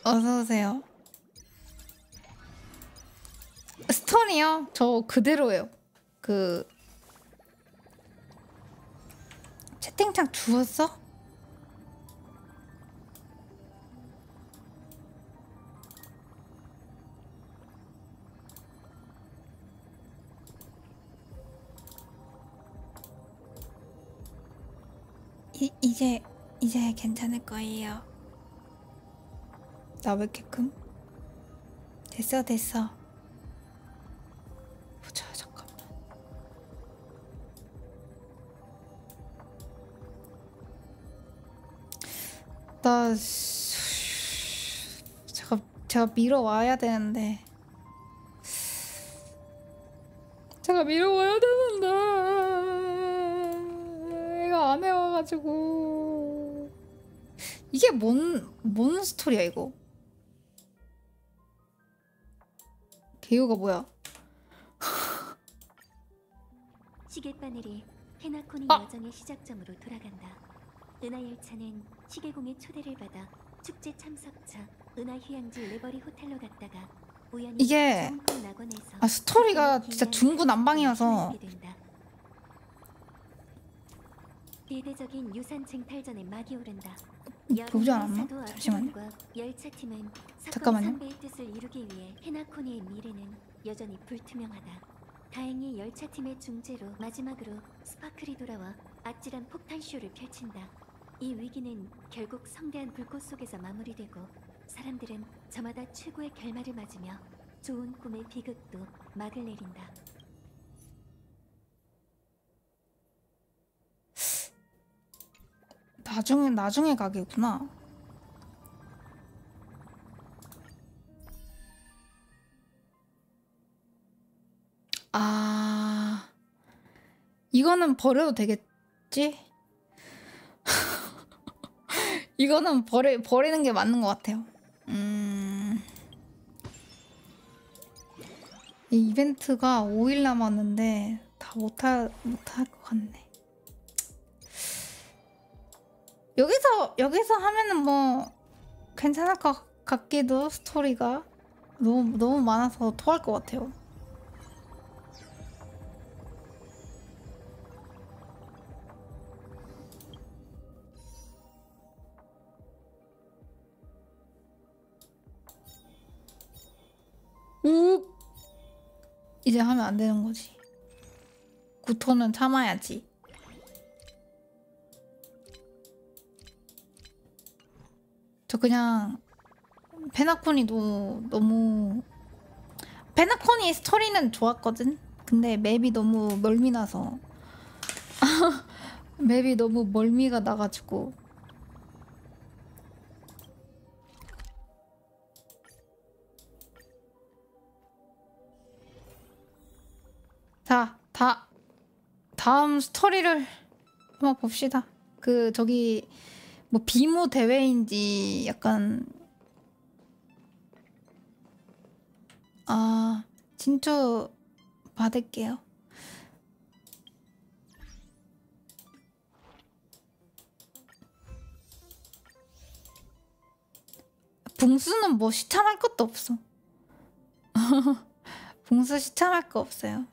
어서오세요. 스톤이요? 저 그대로예요. 그 채팅창 주웠어? 이제 괜찮을 거예요. 나 왜 이렇게 금? 됐어. 보자, 잠깐만. 제가 밀어와야 되는데. 얘가 안 해와가지고. 이게 뭔 스토리야, 이거? 개요가 뭐야? 시계바늘이 헤나코니 여정의 시작점으로 돌아간다. 은하 열차는 시계공의 초대를 받아 축제 참석차 은하 휴양지 레버리 호텔로 갔다가 우연히 이게 스토리가 진짜 중구난방이어서 대대적인 유산층 탈전에 막이 오른다. 보지 않았나? 잠시만요. 열차팀은 잠깐만요. 선배의 뜻을 이루기 위해 헤나코니의 미래는 여전히 불투명하다. 다행히 열차팀의 중재로 마지막으로 스파클이 돌아와 아찔한 폭탄쇼를 펼친다. 이 위기는 결국 성대한 불꽃 속에서 마무리되고 사람들은 저마다 최고의 결말을 맞으며 좋은 꿈의 비극도 막을 내린다. 나중에 가게구나. 아, 이거는 버려도 되겠지? 이거는 버리는 게 맞는 것 같아요. 이 이벤트가 5일 남았는데 다 못할 것 같네. 여기서 하면은 뭐 괜찮을 것 같기도. 스토리가 너무 많아서 토할 것 같아요. 이제 하면 안 되는 거지. 구토는 참아야지. 저 그냥 페나코니도 너무 페나코니 스토리는 좋았거든. 근데 맵이 너무 멀미나서 맵이 너무 멀미가 나가지고. 자, 다음 스토리를 한번 봅시다. 저기 뭐 비모 대회인지 약간 진짜 받을게요. 붕수는 뭐 시참할 것도 없어. 붕수 시참할 거 없어요.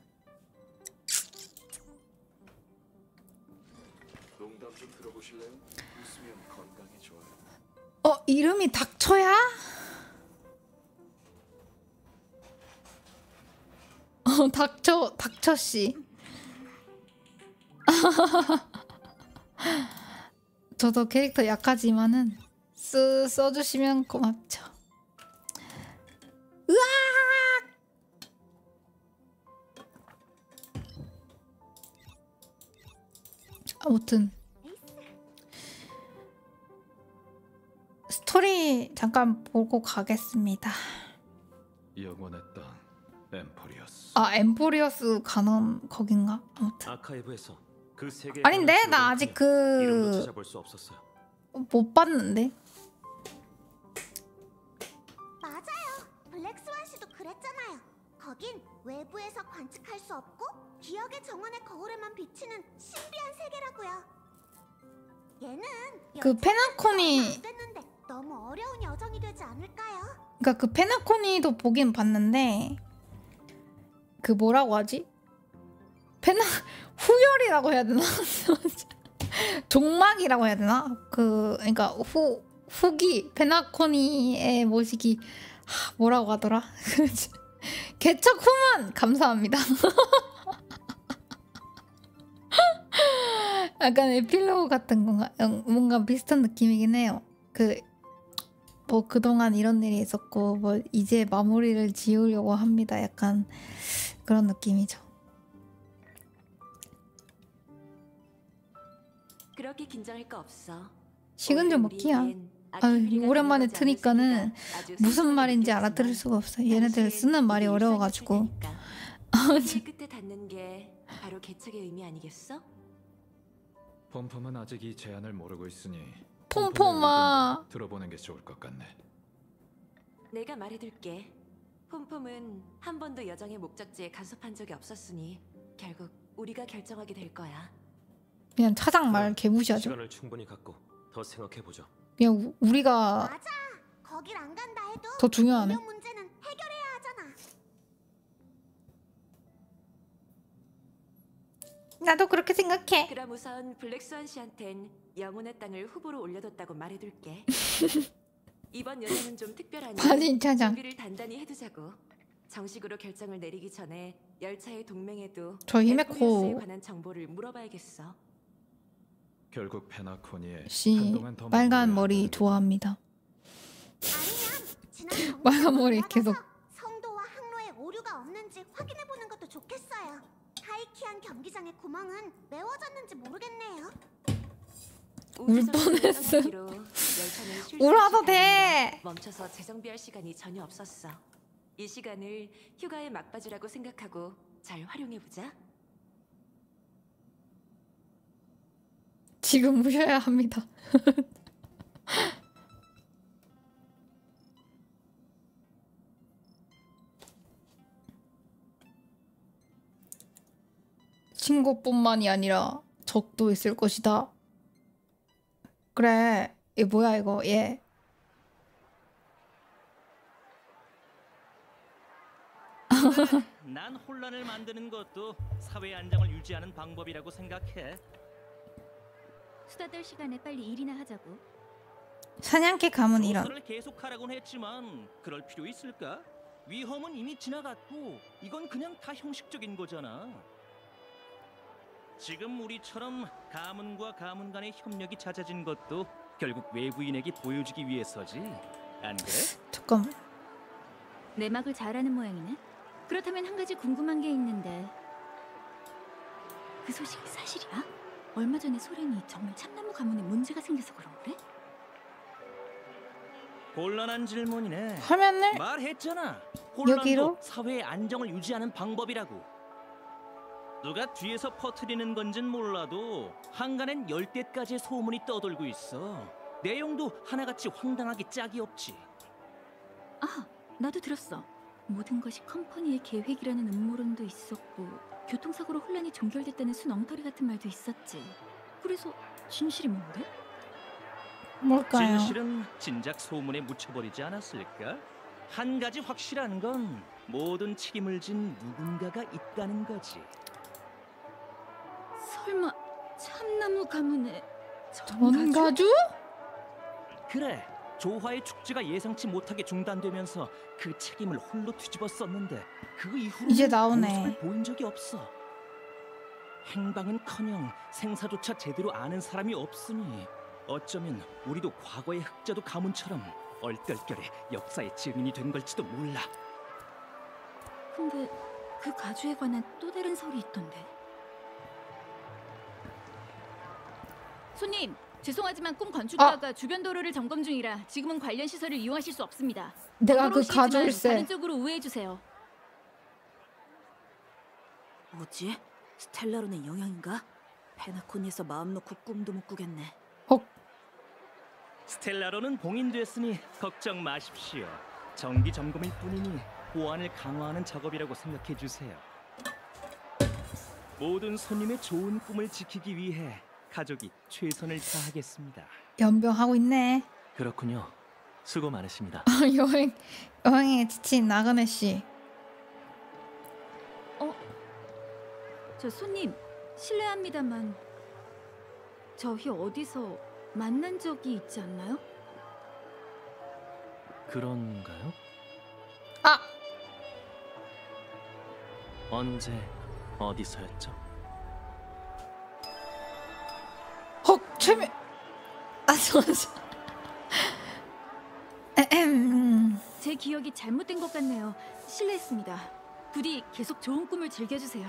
이름이 닥쳐야? 닥쳐씨. 저도 캐릭터 약하지만은 써주시면 고맙죠. 으악! 아무튼 스토리 잠깐 보고 가겠습니다. 영원의 땅 엠포리어스. 엠포리어스 가는 거긴가? 아무튼 아카이브에서 그 세계 아닌데? 나 아직 이름도 찾아볼 수 없었어요. 못 봤는데? 맞아요. 블랙스완 씨도 그랬잖아요. 거긴 외부에서 관측할 수 없고 기억의 정원의 거울에만 비치는 신비한 세계라고요. 얘는 그 페나코니 안 됐는데 너무 어려운 여정이 되지 않을까요? 그러니까 그 페나코니도 보긴 봤는데 그 뭐라고 하지? 후열이라고 해야 되나? 종막이라고 해야 되나? 그러니까 후기 페나코니의 모시기 뭐라고 하더라? 개척 후문 감사합니다. 약간 에필로그 같은 건가? 뭔가 비슷한 느낌이긴 해요. 뭐 그동안 이런 일이 있었고 뭐 이제 마무리를 지으려고 합니다. 약간 그런 느낌이죠. 그렇게 긴장할 거 없어. 식은 좀 먹기야. 아유, 오랜만에 트니까는 무슨 말인지 알아들을 수가 없어요. 얘네들 쓰는 말이 어려워가지고. 끝에 닿는 게 바로 개척의 의미 아니겠어? 폼폼은 아직 이 제안을 모르고 있으니 폼폼아. 의견도 들어보는 게 좋을 것 같네. 내가 말해둘게. 폼폼은 한 번도 여정의 목적지에 간섭한 적이 없었으니 결국 우리가 결정하게 될 거야. 그냥 차장 말 개무시하죠. 시간을 충분히 갖고 더 생각해 보죠. 그냥 우리가 맞아. 거길 안 간다 해도 더 중요하네. 운명 문제는 해결해야 하잖아. 나도 그렇게 생각해. 그럼 우선 블랙스완 씨한텐 영혼의 땅을 후보로 올려뒀다고 말해둘게. 이번 여정은 좀 특별하니 바진 차장. 준비를 단단히 해두자고. 정식으로 결정을 내리기 전에 열차의 동맹에도 저 히메코 에 관한 정보를 물어봐야겠어. 결국 페나코니에 씨 한동안 더 빨간 머물러야 머리 한다는 좋아합니다. 아니면 지난 빨간 머리 계속. 성도와 항로에 오류가 없는지 확인해 보는 것도 좋겠어요. 하이키안 경기장의 구멍은 메워졌는지 모르겠네요. 울 뻔했어. 울어도 돼. 멈춰서 재정비할 시간이 전혀 없었어. 이 시간을 휴가의 막바지라고 생각하고 잘 활용해 보자. 지금 우셔야 합니다. 친구뿐만이 아니라 적도 있을 것이다. 그래. 얘 뭐야 이거. 얘. 난 혼란을 만드는 것도 사회 안정을 유지하는 방법이라고 생각해. 수다 떨 시간에 빨리 일이나 하자고. 사냥개 가문 이런. 조사를 계속하라고는 했지만 그럴 필요 있을까? 위험은 이미 지나갔고 이건 그냥 다 형식적인 거잖아. 지금 우리처럼 가문과 가문 간의 협력이 잦아진 것도 결국 외부인에게 보여주기 위해서지. 안 그래? 잠깐만. 내막을 잘하는 모양이네. 그렇다면 한 가지 궁금한 게 있는데 그 소식이 사실이야? 얼마 전에 소련이 정말 참나무 가문에 문제가 생겨서 그런 거래? 곤란한 질문이네. 화면을 말했잖아. 여기로? 혼란도 사회의 안정을 유지하는 방법이라고. 누가 뒤에서 퍼뜨리는 건진 몰라도 한간엔 10대까지의 소문이 떠돌고 있어. 내용도 하나같이 황당하기 짝이 없지. 아, 나도 들었어. 모든 것이 컴퍼니의 계획이라는 음모론도 있었고 교통사고로 혼란이 종결됐다는 순 엉터리 같은 말도 있었지. 그래서 진실이 뭔데? 뭘까요? 진실은 진작 소문에 묻혀버리지 않았을까? 한 가지 확실한 건 모든 책임을 진 누군가가 있다는 거지. 설마 참나무 가문의 전가주? 그래, 조화의 축제가 예상치 못하게 중단되면서 그 책임을 홀로 뒤집었었는데 그 이후로 이제 나오네. 모습을 보인 적이 없어. 행방은커녕 생사조차 제대로 아는 사람이 없으니 어쩌면 우리도 과거의 흑자도 가문처럼 얼떨결에 역사의 증인이 된 걸지도 몰라. 근데 그 가주에 관한 또 다른 설이 있던데. 손님, 죄송하지만 꿈 건축가가 주변 도로를 점검 중이라 지금은 관련 시설을 이용하실 수 없습니다. 내가 그 번거로우시겠지만 가주일세. 다른 쪽으로 우회해 주세요. 뭐지? 스텔라론의 영향인가? 페나코니에서 마음 놓고 꿈도 못 꾸겠네. 스텔라로는 봉인됐으니 걱정 마십시오. 정기 점검일 뿐이니 보안을 강화하는 작업이라고 생각해 주세요. 모든 손님의 좋은 꿈을 지키기 위해 가족이 최선을 다하겠습니다. 연병하고 있네. 그렇군요. 수고 많으십니다. 여행에 지친 나그네 씨. 저 손님 실례합니다만 저희 어디서 만난 적이 있지 않나요? 그런가요? 아! 언제 어디서였죠? 헉! 최면! 잠시만. 제 기억이 잘못된 것 같네요. 실례했습니다. 부디 계속 좋은 꿈을 즐겨주세요.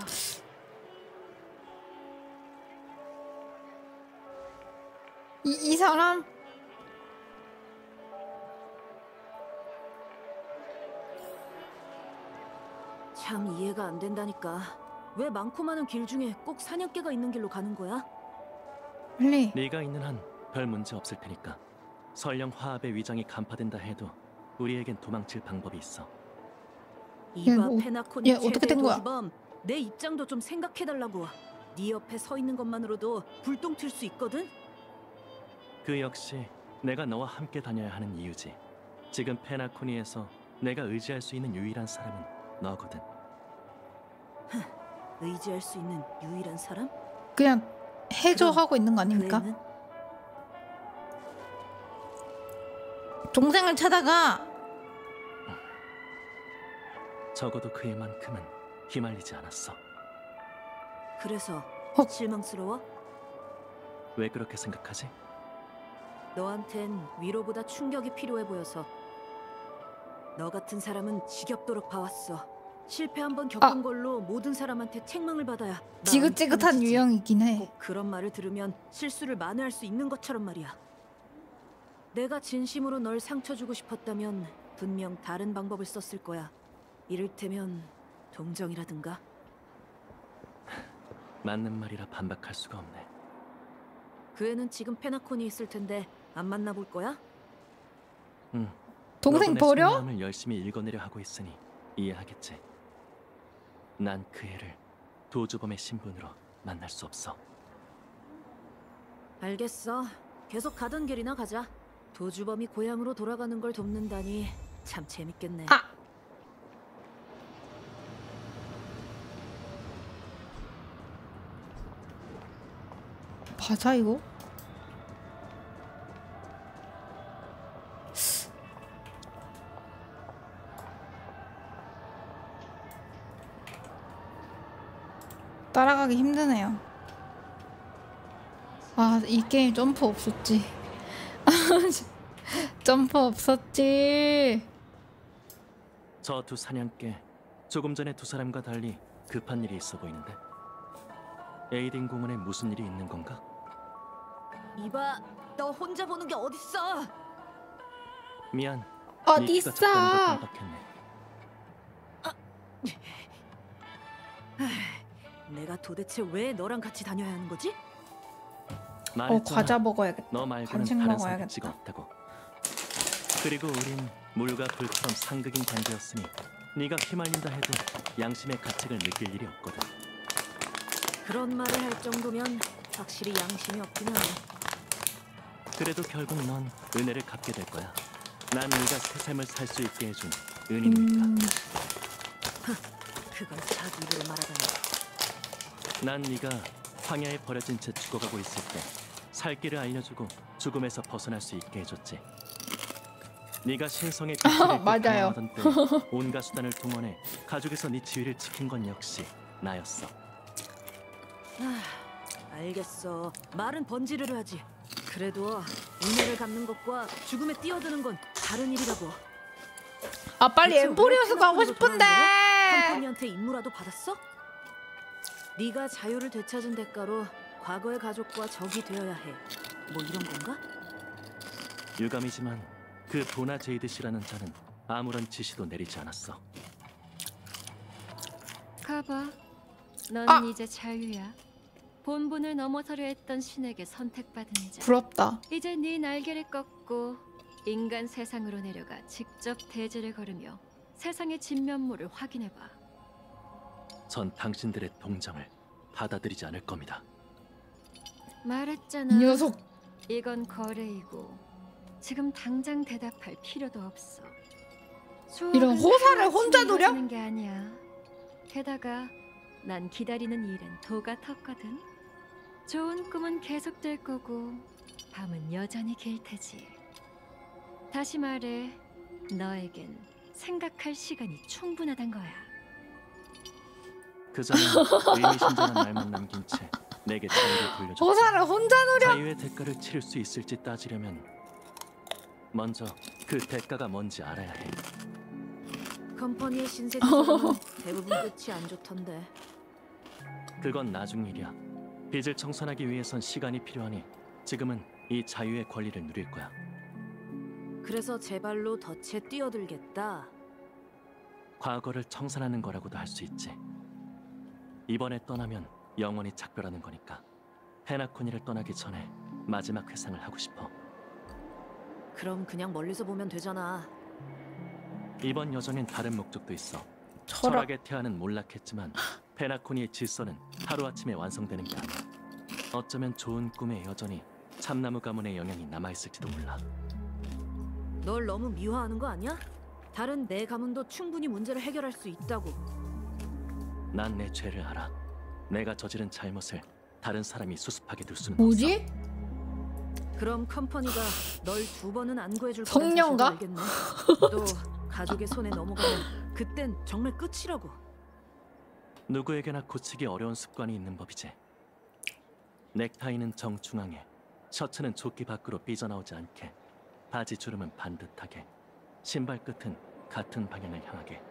이 사람? 참 이해가 안 된다니까. 왜 많고 많은 길 중에 꼭 사냥개가 있는 길로 가는 거야? 빨리. 네가 있는 한 별 문제 없을 테니까. 설령 화합의 위장이 간파된다 해도 우리에겐 도망칠 방법이 있어. 이봐 뭐, 페나코니 얘 어떻게 된 거야? 도주범. 내 입장도 좀 생각해달라고. 네 옆에 서 있는 것만으로도 불똥 튈 수 있거든? 그 역시 내가 너와 함께 다녀야 하는 이유지. 지금 페나코니에서 내가 의지할 수 있는 유일한 사람은 너거든. 의지할 수 있는 유일한 사람? 그냥 해줘 그럼 하고 있는 거 아닙니까? 그 애는? 동생을 찾아가. 적어도 그 애만큼은 휘말리지 않았어. 그래서 헉. 실망스러워? 왜 그렇게 생각하지? 너한텐 위로보다 충격이 필요해 보여서. 너 같은 사람은 지겹도록 봐왔어. 실패 한번 겪은 걸로 모든 사람한테 책망을 받아야 마음이 지긋지긋한 편해지지. 유형이긴 해. 꼭 그런 말을 들으면 실수를 만회할 수 있는 것처럼 말이야. 내가 진심으로 널 상처 주고 싶었다면 분명 다른 방법을 썼을 거야. 이를테면 동정이라든가. 맞는 말이라 반박할 수가 없네. 그 애는 지금 페나콘이 있을 텐데 안 만나볼 거야? 응. 동생 너도 내 버려? 속마음을 열심히 읽어내려 하고 있으니 이해하겠지. 난 그 애를 도주범의 신분으로 만날 수 없어. 알겠어. 계속 가던 길이나 가자. 도주범이 고향으로 돌아가는 걸 돕는다니 참 재밌겠네. 아! 맞아 이거? 따라가기 힘드네요. 아, 이 게임 점프 없었지. 점프 없었지. 저 두 사냥개 조금 전에 두 사람과 달리 급한 일이 있어 보이는데. 에이딩 공원에 무슨 일이 있는 건가? 이봐, 너 혼자 보는 게 어딨어? 미안. 어딨어? 깜빡했네. 내가 도대체 왜 너랑 같이 다녀야 하는 거지? 말했잖아. 과자 먹어야겠다. 너 말고는 간식 다른 먹어야겠다. 선택지가 없다고. 그리고 우린 물과 불처럼 상극인 관계였으니 네가 휘말린다 해도 양심의 가책을 느낄 일이 없거든. 그런 말을 할 정도면 확실히 양심이 없긴 하네. 그래도 결국 넌 은혜를 갚게 될 거야. 난 네가 새 삶을 살 수 있게 해준 은인이니까. 그건 자기 입으로 말하다니. 난 네가 황야에 버려진 채 죽어가고 있을 때 살 길을 알려주고 죽음에서 벗어날 수 있게 해줬지. 네가 신성의 빛을 맞아요. 하던 때 온갖 수단을 동원해 가족에서 네 지위를 지킨 건 역시 나였어. 알겠어. 말은 번지르르 하지. 그래도 은혜를 갚는 것과 죽음에 뛰어드는 건 다른 일이라고. 아 빨리 대체 엠포리오스 왜 가고 페나콘으로 싶은데. 컴퍼니한테 임무라도 받았어? 네가 자유를 되찾은 대가로 과거의 가족과 적이 되어야 해. 뭐 이런 건가? 유감이지만 그 보나 제이드 씨라는 자는 아무런 지시도 내리지 않았어. 가봐. 넌 아! 이제 자유야. 본분을 넘어서려 했던 신에게 선택받은 자. 부럽다. 이제 네 날개를 꺾고 인간 세상으로 내려가 직접 대지를 걸으며 세상의 진면모를 확인해봐. 전 당신들의 동정을 받아들이지 않을 겁니다. 말했잖아. 이 녀석. 이건 거래이고 지금 당장 대답할 필요도 없어. 이런 호사를 혼자 노려? 는 게 아니야. 게다가 난 기다리는 일은 도가 텄거든. 좋은 꿈은 계속될 거고 밤은 여전히 길 테지. 다시 말해, 너에겐 생각할 시간이 충분하단 거야. 그자는 의미심장한 말만 남긴 채 내게 자유를 돌려줬지. 호사를 혼자 노려? 자유의 대가를 치를 수 있을지 따지려면 먼저 그 대가가 뭔지 알아야 해. 컴퍼니의 신세계는 대부분 끝이 안 좋던데. 그건 나중 일이야. 빚을 청산하기 위해선 시간이 필요하니 지금은 이 자유의 권리를 누릴 거야. 그래서 제 발로 덫에 뛰어들겠다. 과거를 청산하는 거라고도 할 수 있지. 이번에 떠나면 영원히 작별하는 거니까 페나코니를 떠나기 전에 마지막 회상을 하고 싶어. 그럼 그냥 멀리서 보면 되잖아. 이번 여정엔 다른 목적도 있어. 철학. 철학의 태아는 몰락했지만 페나코니의 질서는 하루아침에 완성되는 게 아니야. 어쩌면 좋은 꿈에 여전히 참나무 가문의 영향이 남아있을지도 몰라. 널 너무 미화하는 거 아니야? 다른 내 가문도 충분히 문제를 해결할 수 있다고. 난 내 죄를 알아. 내가 저지른 잘못을 다른 사람이 수습하게 둘 수는 뭐지? 그럼 컴퍼니가 널 2번은 안 구해줄 성녀인가? 거란 사실도 알겠네. 또 가족의 손에 넘어가면 그땐 정말 끝이라고. 누구에게나 고치기 어려운 습관이 있는 법이지. 넥타이는 정중앙에, 셔츠는 조끼 밖으로 삐져나오지 않게, 바지 주름은 반듯하게, 신발 끝은 같은 방향을 향하게.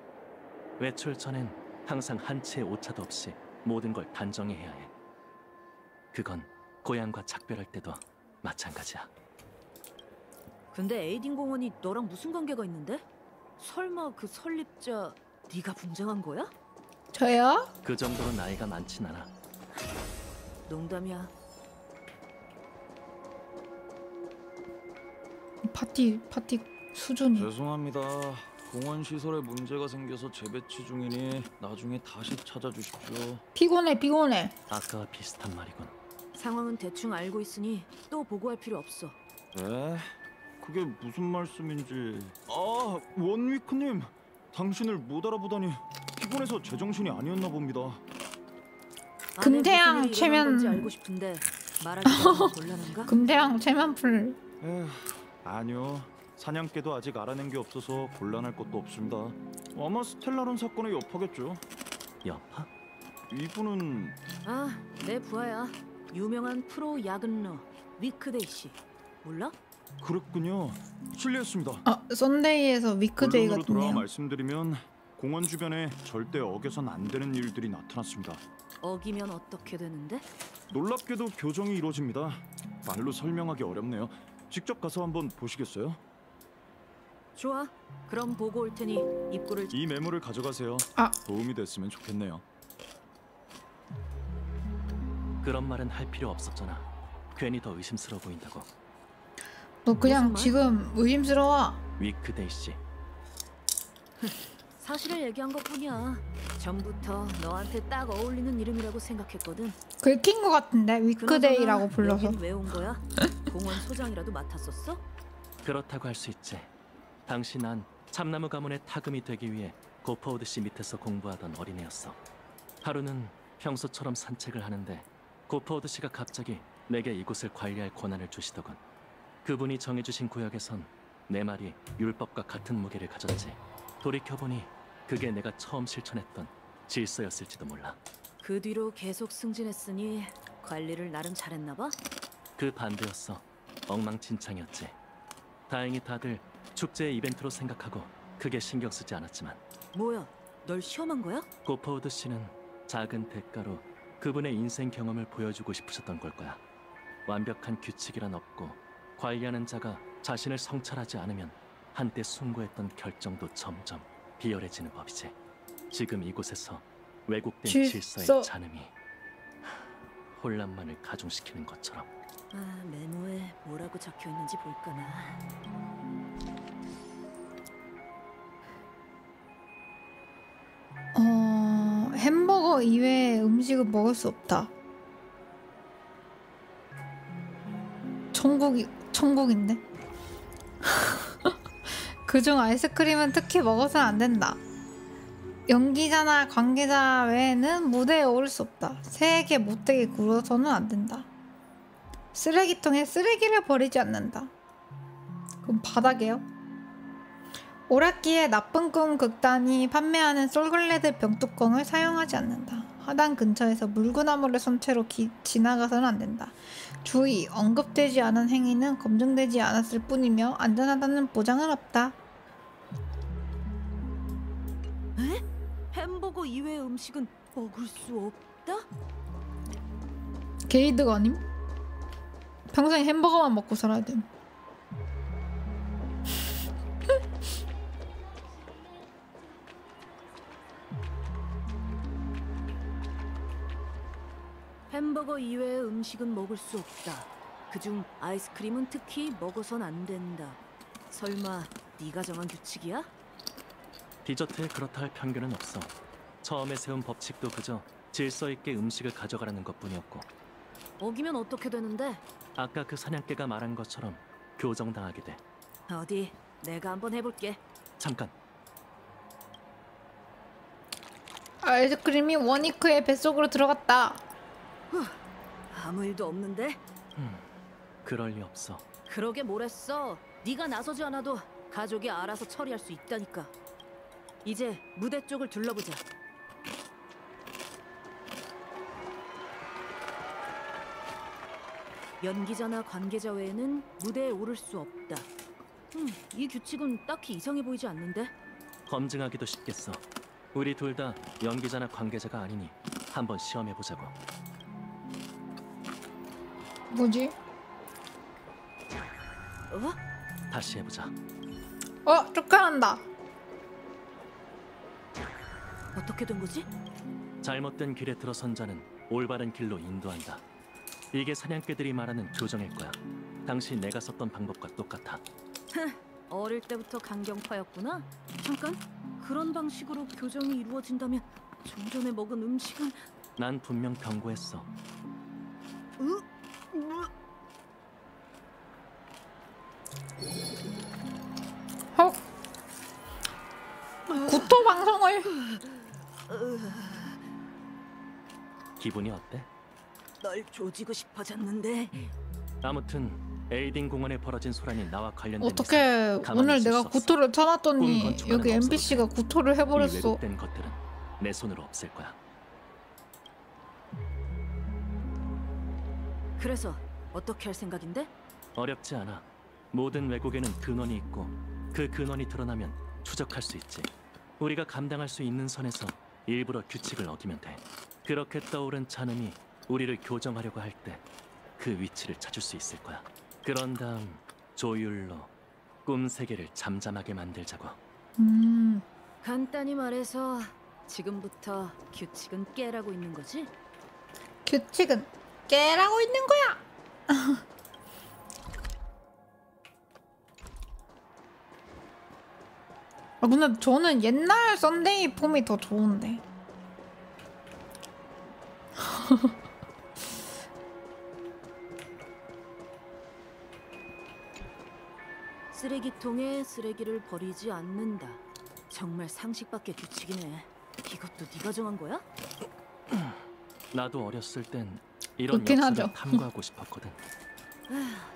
외출 전엔 항상 한 치의 오차도 없이 모든 걸 단정히 해야 해. 그건 고향과 작별할 때도 마찬가지야. 근데 에이딘 공원이 너랑 무슨 관계가 있는데? 설마 그 설립자 네가 분쟁한 거야? 저요? 그 정도로 나이가 많진 않아. 농담이야. 파티 수준이. 죄송합니다. 공원 시설에 문제가 생겨서 재배치 중이니 나중에 다시 찾아주십시오. 피곤해. 아까와 비슷한 말이군. 상황은 대충 알고 있으니 또 보고할 필요 없어. 네? 그게 무슨 말씀인지... 아, 원위크님! 당신을 못 알아보다니 피곤해서 제정신이 아니었나 봅니다. 금태양 안에 무슨 일이 일어난 최면- 건지 알고 싶은데 말하기가 좀 곤란한가? 금태양 최면풀. 에휴, 아니요. 사냥개도 아직 알아낸 게 없어서 곤란할 것도 없습니다. 아마 스텔라론 사건의 여파겠죠. 여파? 이분은... 아, 내 부하야. 유명한 프로 야근러 위크데이 씨. 몰라? 그랬군요. 실례했습니다. 아, 썬데이에서 위크데이 본론으로 돌아와 같네요. 말씀드리면 공원 주변에 절대 어겨선 안 되는 일들이 나타났습니다. 어기면 어떻게 되는데? 놀랍게도 교정이 이루어집니다. 말로 설명하기 어렵네요. 직접 가서 한번 보시겠어요? 좋아. 그럼 보고 올 테니 입구를 이 메모를 가져가세요. 아. 도움이 됐으면 좋겠네요. 그런 말은 할 필요 없었잖아. 괜히 더 의심스러워 보인다고. 너 그냥 무슨 말? 지금 의심스러워. 위크데이 씨. 사실을 얘기한 것뿐이야. 전부터 너한테 딱 어울리는 이름이라고 생각했거든. 긁힌 것 같은데 위크데이라고 그나저나 불러서. 여긴 왜 온 거야? 공원 소장이라도 맡았었어? 그렇다고 할 수 있지. 당시 난 참나무 가문의 타금이 되기 위해 고퍼우드 씨 밑에서 공부하던 어린애였어. 하루는 평소처럼 산책을 하는데 고퍼우드 씨가 갑자기 내게 이곳을 관리할 권한을 주시더군. 그분이 정해주신 구역에선 내 말이 율법과 같은 무게를 가졌지. 돌이켜보니 그게 내가 처음 실천했던 질서였을지도 몰라. 그 뒤로 계속 승진했으니 관리를 나름 잘했나 봐? 그 반대였어. 엉망진창이었지. 다행히 다들 축제의 이벤트로 생각하고 크게 신경 쓰지 않았지만 뭐야? 널 시험한 거야? 고퍼우드 씨는 작은 대가로 그분의 인생 경험을 보여주고 싶으셨던 걸 거야. 완벽한 규칙이란 없고 관리하는 자가 자신을 성찰하지 않으면 한때 숭고했던 결정도 점점 비열해지는 법이지. 지금 이곳에서 왜곡된 질서. 질서의 잔음이 혼란만을 가중시키는 것처럼. 아, 메모에 뭐라고 적혀 있는지 볼까나. 햄버거 이외의 음식은 먹을 수 없다. 천국인데? 그중 아이스크림은 특히 먹어서는 안 된다. 연기자나 관계자 외에는 무대에 오를 수 없다. 새에게 못되게 굴어서는 안 된다. 쓰레기통에 쓰레기를 버리지 않는다. 그럼 바닥에요? 오락기에 나쁜 꿈 극단이 판매하는 솔글레드 병뚜껑을 사용하지 않는다. 화단 근처에서 물구나무를 손 채로 지나가서는 안 된다. 주의! 언급되지 않은 행위는 검증되지 않았을 뿐이며 안전하다는 보장은 없다. 에? 햄버거 이외의 음식은 먹을 수 없다? 게이드가 아님? 평생 햄버거만 먹고 살아야 됨. 햄버거 이외의 음식은 먹을 수 없다. 그중 아이스크림은 특히 먹어선 안 된다. 설마 네가 정한 규칙이야? 디저트에 그렇다 할 편견은 없어. 처음에 세운 법칙도 그저 질서 있게 음식을 가져가라는 것뿐이었고, 어기면 어떻게 되는데? 아까 그 사냥개가 말한 것처럼 교정당하게 돼. 어디 내가 한번 해볼게. 잠깐. 아이스크림이 워니크의 뱃속으로 들어갔다. 아무 일도 없는데? 그럴 리 없어. 그러게 뭘 했어. 네가 나서지 않아도 가족이 알아서 처리할 수 있다니까. 이제 무대 쪽을 둘러보자. 연기자나 관계자 외에는 무대에 오를 수 없다. 이 규칙은 딱히 이상해 보이지 않는데? 검증하기도 쉽겠어. 우리 둘 다 연기자나 관계자가 아니니 한번 시험해보자고. 뭐지? 어? 다시 해보자. 쫓겨난다. 어떻게 된 거지? 잘못된 길에 들어선 자는 올바른 길로 인도한다. 이게 사냥개들이 말하는 교정일 거야. 당시 내가 썼던 방법과 똑같아. 어릴 때부터 강경파였구나. 잠깐, 그런 방식으로 교정이 이루어진다면 좀 전에 먹은 음식은... 난 분명 경고했어. 헉. 구토 방송을. 기분이 어때? 널 조지고 싶어졌는데. 아무튼 에이딩 공원에 벌어진 소란이 나와 관련된 어떻게 이상 가만히 오늘 있을 내가 수 없어. 구토를 쳐놨더니 꿈 건축하는 여기 거 NPC가 구토를 이 해버렸어. 왜곡된 것들은 내 손으로 없앨 거야. 그래서 어떻게 할 생각인데? 어렵지 않아. 모든 왜곡에는 근원이 있고 그 근원이 드러나면 추적할 수 있지. 우리가 감당할 수 있는 선에서 일부러 규칙을 어기면 돼. 그렇게 떠오른 찬음이 우리를 교정하려고 할 때 그 위치를 찾을 수 있을 거야. 그런 다음 조율로 꿈 세계를 잠잠하게 만들자고. 간단히 말해서 지금부터 규칙은 깨라고 있는 거지? 규칙은 깨라고 있는 거야. 근데 저는 옛날 썬데이 폼이 더 좋은데. 쓰레기통에 쓰레기를 버리지 않는다. 정말 상식 밖의 규칙이네. 이것도 네가 정한 거야? 나도 어렸을 땐 이런 그렇긴 역사를 하죠. 탐구하고 싶었거든.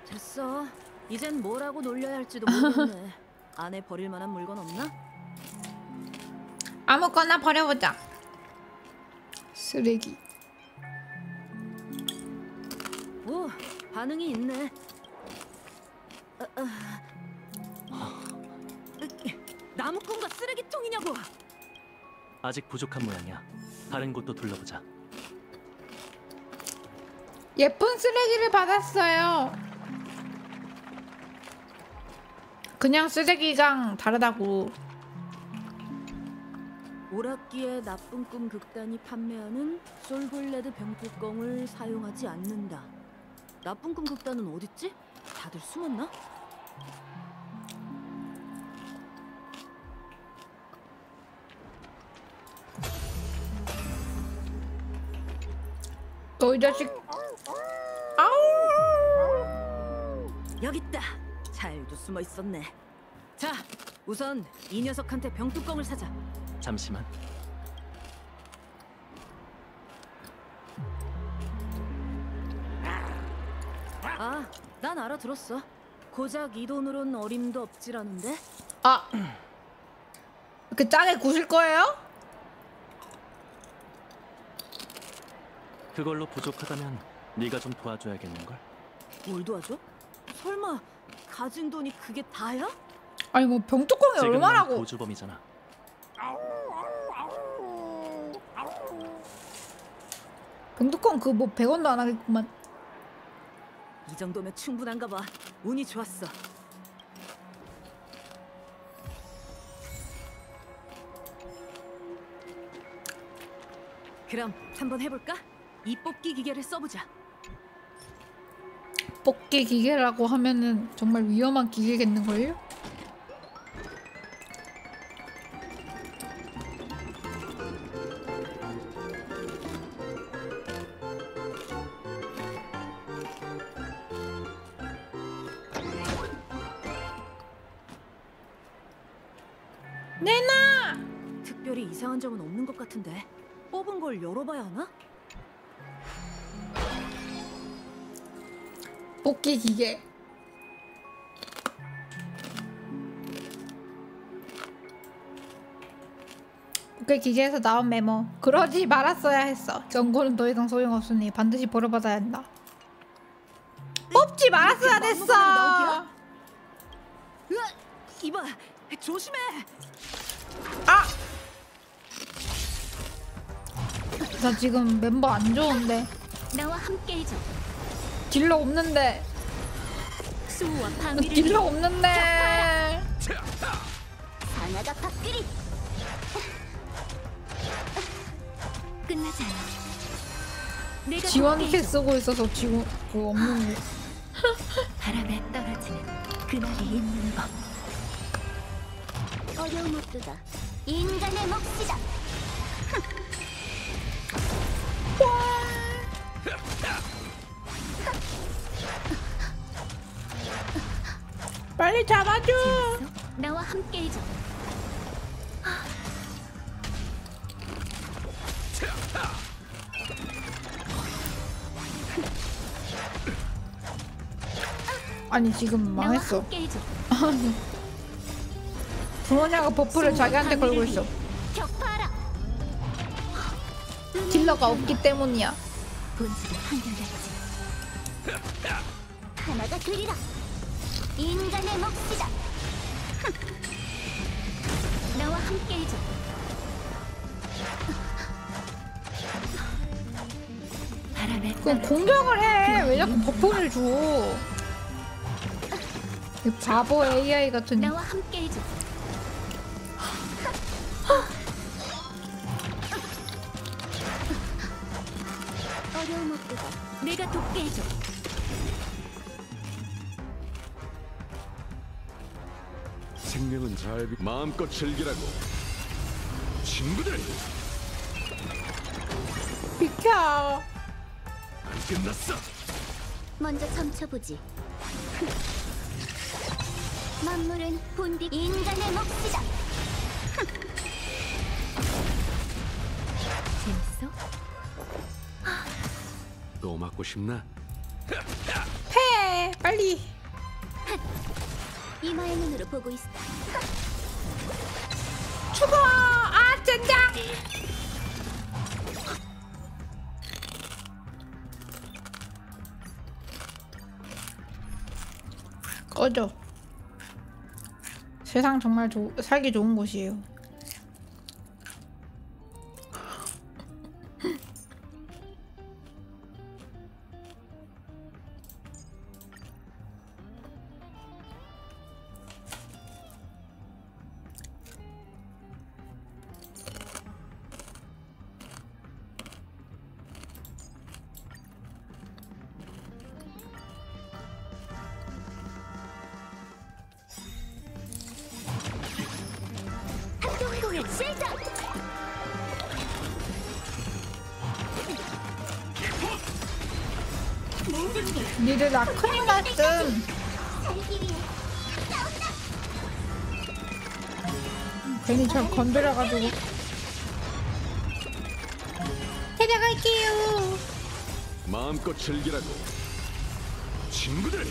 됐어. 이젠 뭐라고 놀려야 할지도 모르겠네. 안에 버릴 만한 물건 없나? 아무거나 버려보자. 쓰레기. 오, 반응이 있네. 나무꾼과 쓰레기통이냐고. 아직 부족한 모양이야. 다른 곳도 둘러보자. 예쁜 쓰레기를 받았어요. 그냥 쓰레기랑 다르다고. 오락기에 나쁜 꿈 극단이 판매하는 솔골레드 병뚜껑을 사용하지 않는다. 나쁜 꿈 극단은 어딨지? 다들 숨었나? 너 이 자식. 아우. 여기 있다. 잘도 숨어 있었네. 자, 우선 이 녀석한테 병뚜껑을 사자. 잠시만. 아, 난 알아들었어. 고작 이 돈으론 어림도 없지라는데. 아. 이렇게 짜게 구실 거예요? 그걸로 부족하다면 네가 좀 도와줘야겠는걸? 뭘 도와줘? 설마 가진 돈이 그게 다야? 아니 뭐 병뚜껑이 지금 난 얼마라고? 도주범이잖아. 병뚜껑 그 뭐 100원도 안 하겠구만. 이 정도면 충분한가 봐. 운이 좋았어. 그럼 한번 해볼까? 이 뽑기 기계를 써보자. 뽑기 기계라고 하면은 정말 위험한 기계겠는걸요? 내놔! 특별히 이상한 점은 없는 것 같은데. 뽑은 걸 열어봐야 하나? 뽑기 기계. 뽑기 기계에서 나온 메모. 그러지 말았어야 했어. 경고는 더 이상 소용없으니 반드시 벌어받아야 한다. 뽑지 말았어야 됐어. 으악! 이봐, 조심해. 아! 나 지금 멤버 안 좋은데. 나와 함께해줘. 딜러 없는데. 수호와 방위를 딜러 없는데. 하나가 밥그리. 끝나지 않아. 내가 지원캐 쓰고 있어서 지금 그거 없는 거. 바람에 떨어지는 그날이 있는 법. 어려움 없도다. 인간의 몫이다. 빨리 잡아줘. 재밌어? 나와 함께해줘. 아니 지금 나와 망했어. 함께해줘. 아니 브로냐가 버프를 자기한테 걸고 있어. 격파하라. 딜러가 없기 때문이야. 본질은 한결같지. 하나가 그리라. 인간의 몫이다. 나와 함께해줘. 바람에 그럼 공격을 해. 왜 자꾸 버프를 줘? 이 바보 AI 같은. 나와 함께해줘. 어려움 없도다. 내가 돕게 해줘. 생명은 잘 마음껏 즐기라고. 친구들, 비켜. 안 끝났어. 먼저 점쳐보지. 만물은 본디 인간의 몫이다. 재밌어? 또 맞고 싶나? 패. 빨리. 이마의 눈으로 보고 있어. 죽어. 아 젠장. 꺼져. 세상 정말 살기 좋은 곳이에요. 학교운동의 시작! 니들 나 큰일 났음. 살기 위해 괜히 절 건드려가지고. 데려갈게요. 마음껏 즐기라고. 친구들!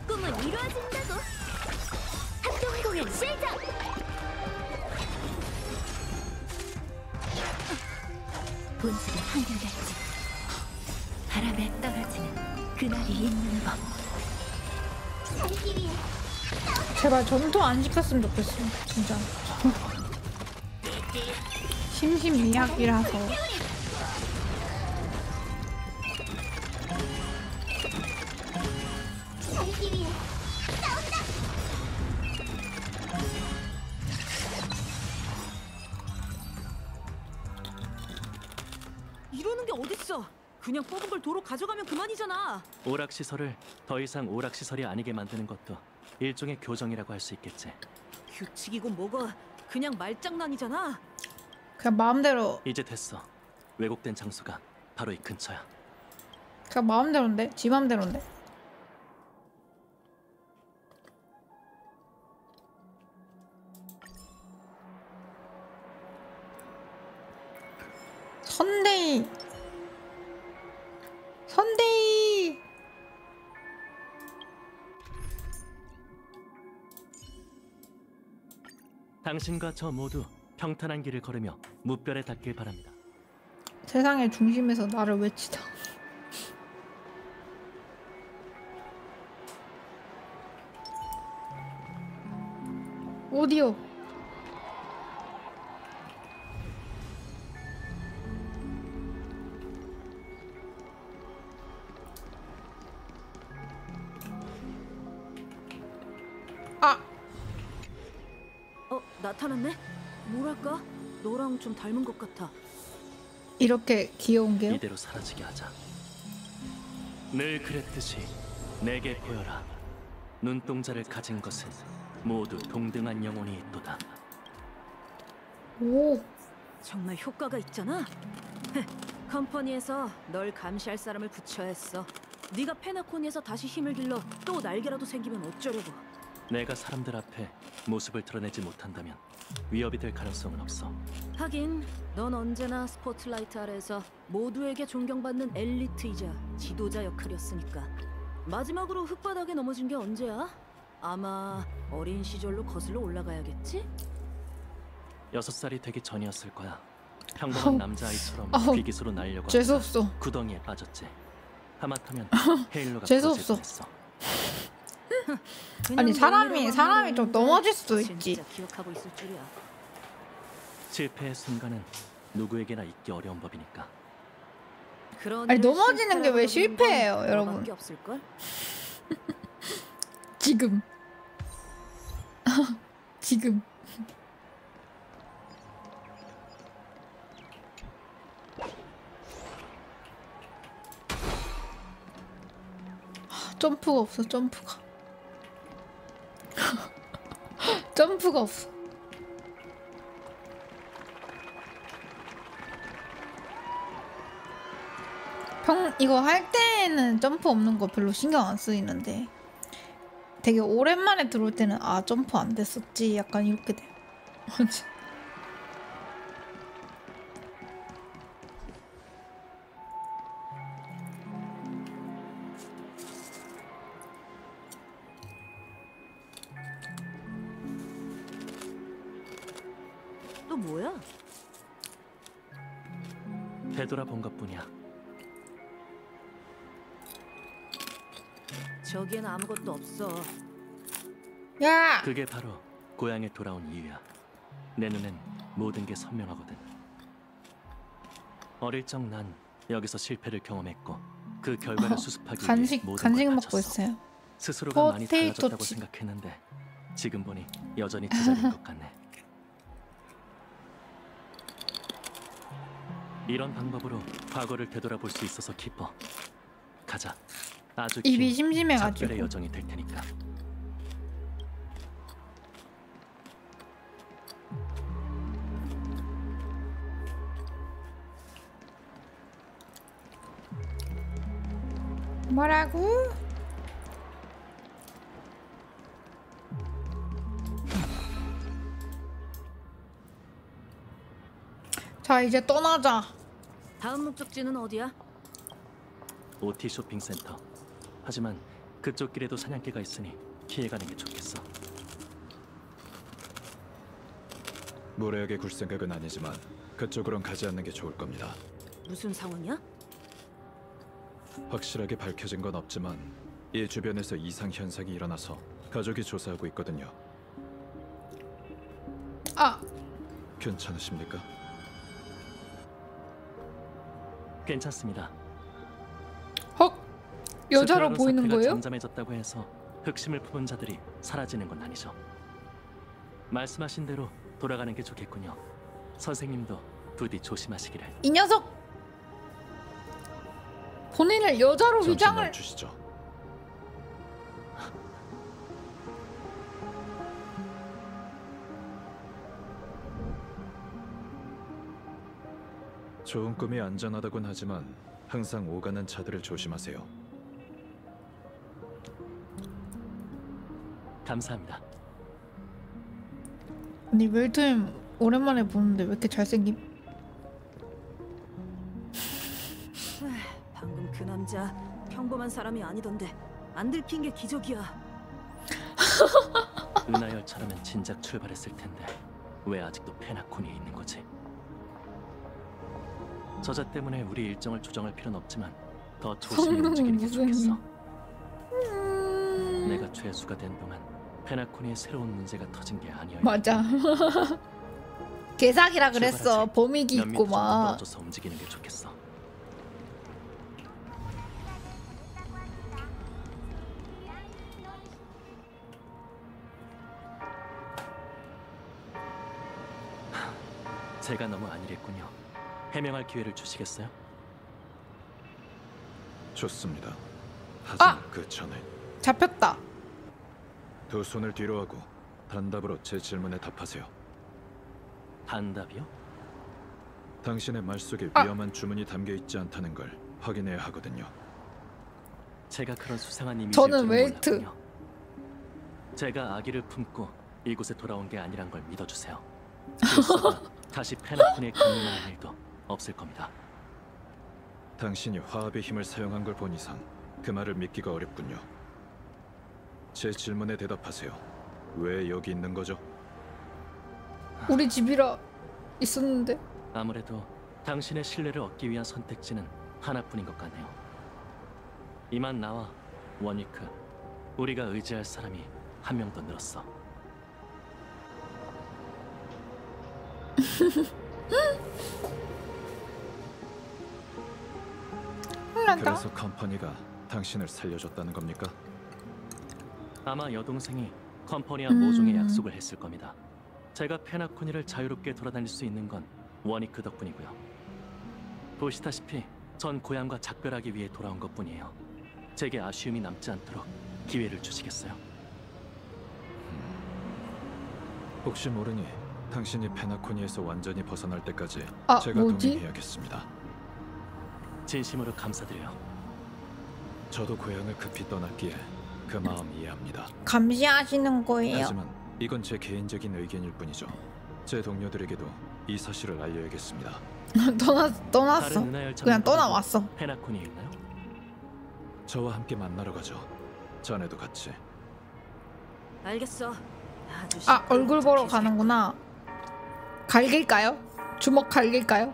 꿈은 이루어진다고. 합동 공연 시작. 본질은 한결같지. 바람에 떨어지는 그날이 있는 법. 살기 위해 제발 전투 안 시켰으면 좋겠어. 진짜. 심심미약이라서. 살기 위해 이러는 게 어딨어? 그냥 뽑은 걸 도로 가져가면 그만이잖아. 오락시설을 더 이상 오락시설이 아니게 만드는 것도 일종의 교정이라고 할 수 있겠지. 규칙이고 뭐고 그냥 말장난이잖아. 그냥 마음대로. 이제 됐어. 왜곡된 장소가 바로 이 근처야. 그냥 마음대로인데? 지 마음대로인데? 선데이. 선데이. 당신과 저 모두 평탄한 길을 걸으며 무별에 닿길 바랍니다. 세상의 중심에서 나를 외치다. 오디오. 나타났네? 뭐랄까? 너랑 좀 닮은 것 같아. 이렇게 귀여운 게요? 이대로 사라지게 하자. 늘 그랬듯이 내게 보여라. 눈동자를 가진 것은 모두 동등한 영혼이 있도다. 오. 정말 효과가 있잖아. 컴퍼니에서 널 감시할 사람을 붙여야 했어. 네가 페나코니에서 다시 힘을 길러 또 날개라도 생기면 어쩌려고. 내가 사람들 앞에 모습을 드러내지 못한다면 위협이 될 가능성은 없어. 하긴 넌 언제나 스포트라이트 아래에서 모두에게 존경받는 엘리트이자 지도자 역할이었으니까. 마지막으로 흙바닥에 넘어진 게 언제야? 아마 어린 시절로 거슬러 올라가야겠지? 6살이 되기 전이었을 거야. 평범한 남자아이처럼 귀기수로 날려고 재수없어. 하다가 구덩이에 빠졌지. 하마터면 헤일로가 재수없어. 했어. 아니 사람이 좀 넘어질 수도 있지. 진짜 기억하고 있을 줄이야. 실패의 순간은 누구에게나 잊기 어려운 법이니까. 아니 넘어지는 게 왜 실패예요, 여러분? 너밖에 없을걸? 지금. 지금. 점프가 없어. 점프가. 점프가 없어. 이거 할 때는 점프 없는 거 별로 신경 안 쓰이는데 되게 오랜만에 들어올 때는 아 점프 안 됐었지 약간 이렇게 돼요. 또 뭐야? 되돌아본 것뿐이야. 저기엔 아무것도 없어. 야! 그게 바로 고향에 돌아온 이유야. 내 눈엔 모든 게 선명하거든. 어릴 적 난 여기서 실패를 경험했고 그 결과를 수습하기 위해 모든 간식 걸 먹고 바쳤어. 있어요. 스스로가 많이 포테이토 달라졌다고 칩. 생각했는데 지금 보니 여전히 제자리인 것 같네. 이런 방법으로 과거를 되돌아볼 수 있어서 기뻐. 가자. 아주 입이 긴 심심해가지고. 작별의 여정이 될 테니까. 뭐라고? 자, 이제 떠나자. 다음 목적지는 어디야? OT 쇼핑센터. 하지만 그쪽 길에도 사냥개가 있으니 피해가는 게 좋겠어. 무례하게 굴 생각은 아니지만 그쪽으론 가지 않는 게 좋을 겁니다. 무슨 상황이야? 확실하게 밝혀진 건 없지만 이 주변에서 이상 현상이 일어나서 가족이 조사하고 있거든요. 아, 괜찮으십니까? 괜찮습니다. 헉, 여자로 스테라론 보이는 사태가 거예요? 잠잠해졌다고 해서 흑심을 품은 자들이 사라지는 건 아니죠. 말씀하신 대로 돌아가는 게 좋겠군요. 선생님도 부디 조심하시기를. 이 녀석 본인을 여자로 잠시 위장을. 멈추시죠. 좋은 꿈이 안전하다곤 하지만 항상 오가는 차들을 조심하세요. 감사합니다. 아니 웰트임 오랜만에 보는데 왜 이렇게 잘생김? 방금 그 남자 평범한 사람이 아니던데 안 들킨 게 기적이야. 은하열차라면 진작 출발했을 텐데 왜 아직도 페나코니에 있는 거지? 저자 때문에 우리 일정을 조정할 필요는 없지만 더 조심히 움직이는 게 좋겠어. 내가 죄수가 된 동안 페나코니에 새로운 문제가 터진 게 아니어야. 맞아. 개사기라 그랬어. 출발하지. 범위기 몇 있고 미터 정도 막. 떨어져서 움직이는 게 좋겠어. 제가 너무 안일했군요. 해명할 기회를 주시겠어요? 좋습니다. 하지만 아! 그 전에 잡혔다. 두 손을 뒤로 하고 단답으로 제 질문에 답하세요. 단답이요? 당신의 말 속에 아! 위험한 주문이 담겨 있지 않다는 걸 확인해야 하거든요. 제가 그런 수상한 이미지일 저는 줄은 웰트. 몰랐군요. 제가 아기를 품고 이곳에 돌아온 게 아니란 걸 믿어주세요. 그래서 다시 페나코니에 강림하는 일도 없을 겁니다. 당신이 화합의 힘을 사용한 걸 본 이상 그 말을 믿기가 어렵군요. 제 질문에 대답하세요. 왜 여기 있는 거죠? 우리 집이라 있었는데. 아무래도 당신의 신뢰를 얻기 위한 선택지는 하나뿐인 것 같네요. 이만 나와 원위크, 우리가 의지할 사람이 한 명 더 늘었어. 그래서 컴퍼니가 당신을 살려줬다는 겁니까? 아마 여동생이 컴퍼니와 모종의 약속을 했을 겁니다. 제가 페나코니를 자유롭게 돌아다닐 수 있는 건 원위크 덕분이고요. 보시다시피 전 고향과 작별하기 위해 돌아온 것뿐이에요. 제게 아쉬움이 남지 않도록 기회를 주시겠어요? 혹시 모르니 당신이 페나코니에서 완전히 벗어날 때까지 아, 제가 뭐지? 동행해야겠습니다. 진심으로 감사드려요. 저도 고향을 급히 떠났기에 그 마음 이해합니다. 감시하시는 거예요. 하지만 이건 제 개인적인 의견일 뿐이죠. 제 동료들에게도 이 사실을 알려야겠습니다. 떠났어. 다른 은하열차 그냥 떠나왔어. 페나코니에 있나요? 저와 함께 만나러 가죠. 자네도 같이. 알겠어. 아, 얼굴 보러 가는구나. 갈길까요? 주먹 갈길까요?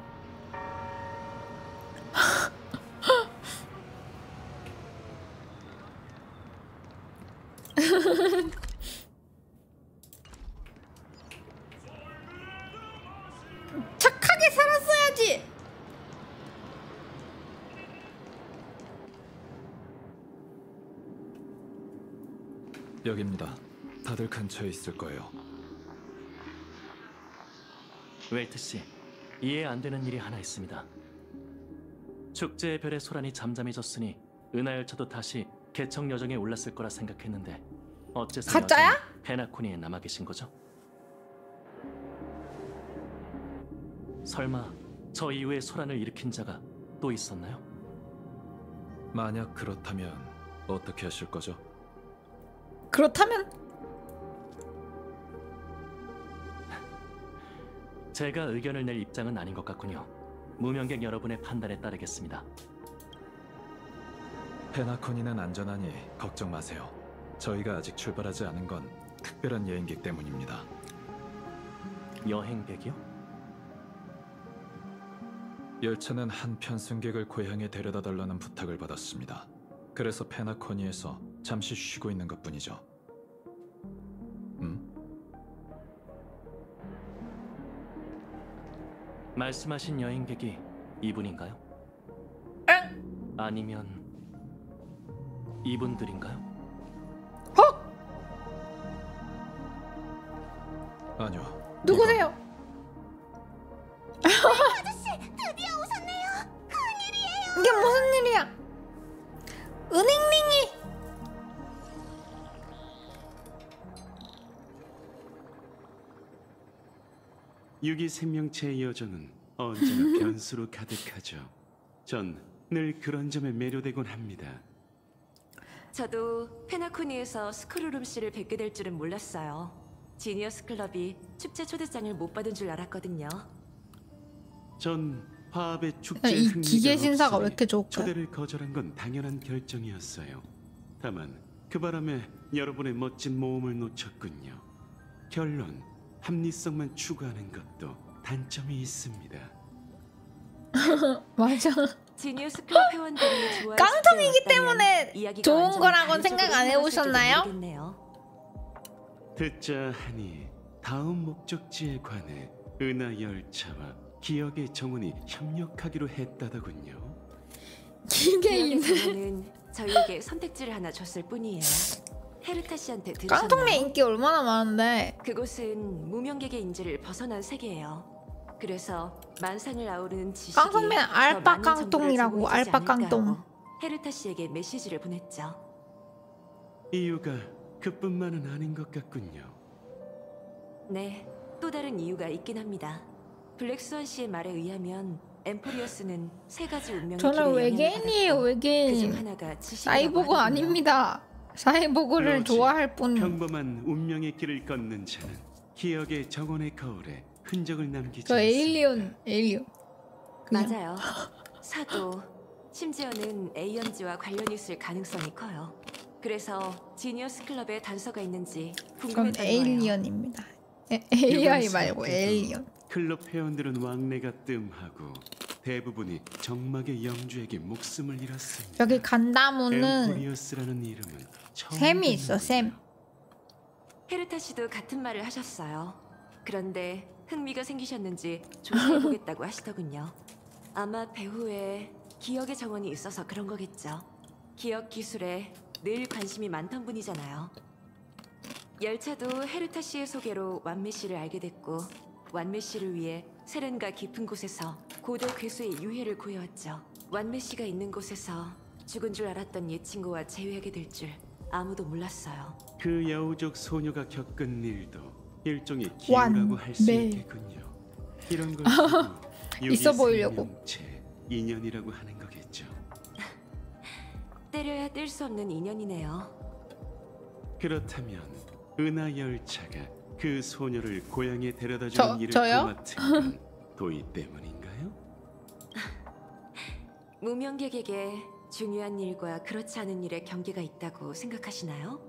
착하게 살았어야지. 여기입니다. 다들 근처에 있을 거예요. 웰트 씨, 이해 안 되는 일이 하나 있습니다. 축제의 별의 소란이 잠잠해졌으니 은하열차도 다시 개척 여정에 올랐을 거라 생각했는데 어째서 가짜야? 여전히 페나코니에 남아 계신 거죠? 설마 저 이후에 소란을 일으킨 자가 또 있었나요? 만약 그렇다면 어떻게 하실 거죠? 그렇다면 제가 의견을 낼 입장은 아닌 것 같군요. 무명객 여러분의 판단에 따르겠습니다. 페나코니는 안전하니 걱정 마세요. 저희가 아직 출발하지 않은 건 특별한 여행객 때문입니다. 여행객이요? 열차는 한 편 승객을 고향에 데려다 달라는 부탁을 받았습니다. 그래서 페나코니에서 잠시 쉬고 있는 것뿐이죠. 말씀하신 여행객이 이분인가요? 아니면 이분들인가요? 아니요. 누구세요? 아저씨, 드디어 오셨네요. 큰일이에요. 이게 무슨 일이야? 은행링이 유기 생명체의 여정은 언제나 변수로 가득하죠. 전 늘 그런 점에 매료되곤 합니다. 저도 페나코니에서 스크루룸 씨를 뵙게 될 줄은 몰랐어요. 지니어스 클럽이 축제 초대장을 못 받은 줄 알았거든요. 전 화합의 축제에 이 흥미가 기계 신사가 왜 없으니 이렇게 좋을까요? 초대를 거절한 건 당연한 결정이었어요. 다만 그 바람에 여러분의 멋진 모험을 놓쳤군요. 결론, 합리성만 추구하는 것도 단점이 있습니다. 맞아. 지니어스 클럽 회원들이 좋아할 깡통이기 축제였다면 때문에 이야기가 좋은 완전히 거라고는 다른 생각 쪽으로 안 흘러갔을지도 해보셨나요? 모르겠네요. 듣자 하니 다음 목적지에 관해 은하 열차와 기억의 정원이 협력하기로 했다더군요. 기계인 정원은 저희에게 선택지를 하나 줬을 뿐이에요. 헤르타 씨한테 들으셨나요? 깡통맨 인기 얼마나 많은데. 그곳은 무명객의 인지를 벗어난 세계예요. 그래서 만상을 아우르는 지식이 깡통맨 더 알파 많은 정보를 깡통이라고, 제공해주지 알파 않을까 깡통. 하고 헤르타 씨에게 메시지를 보냈죠. 이유가 그뿐만은 아닌 것 같군요. 네, 또 다른 이유가 있긴 합니다. 블랙스완 씨의 말에 의하면 엠포리어스는 세 가지 운명의 저는 길에 외계인이에요, 영향을 받았고 외계인. 그중 하나가 지식이라고 사이보그 하더군요. 아닙니다. 사이보그를 그렇지. 좋아할 뿐. 평범한 운명의 길을 걷는 자는 기억의 정원의 거울에 흔적을 남기지 저 않습니다. 에일리온. 그냥. 맞아요. 사도, 심지어는 에이언즈와 관련이 있을 가능성이 커요. 그래서 지니어스 클럽에 단서가 있는지 전 궁금했던 거예요. 에일리언입니다. AI 이번 말고 사태도 에일리언. 클럽 회원들은 왕래가 뜸하고 대부분이 정막의 영주에게 목숨을 잃었습니다. 여기 간다무는 엠포리어스라는 이름은 처음 샘이 있어, 샘. 헤르타 씨도 같은 말을 하셨어요. 그런데 흥미가 생기셨는지 조사해보겠다고 하시더군요. 아마 배후에 기억의 정원이 있어서 그런 거겠죠. 기억 기술에 늘 관심이 많던 분이잖아요. 열차도 헤르타 씨의 소개로 완메 씨를 알게 됐고 완메 씨를 위해 세련과 깊은 곳에서 고도 괴수의 유해를 구해왔죠. 완메 씨가 있는 곳에서 죽은 줄 알았던 옛 친구와 재회하게 될 줄 아무도 몰랐어요. 그 여우족 소녀가 겪은 일도 일종의 기회라고 할 수 완매. 있겠군요. 이런 걸 있어 보이려고. 제 인연이라고 하는 거겠죠. 때려야 뗄 수 없는 인연이네요. 그렇다면 은하 열차가 그 소녀를 고향에 데려다 저- 주는 일을 저요? 도맡은 건 도희 때문인가요? 무명객에게 중요한 일과 그렇지 않은 일의 경계가 있다고 생각하시나요?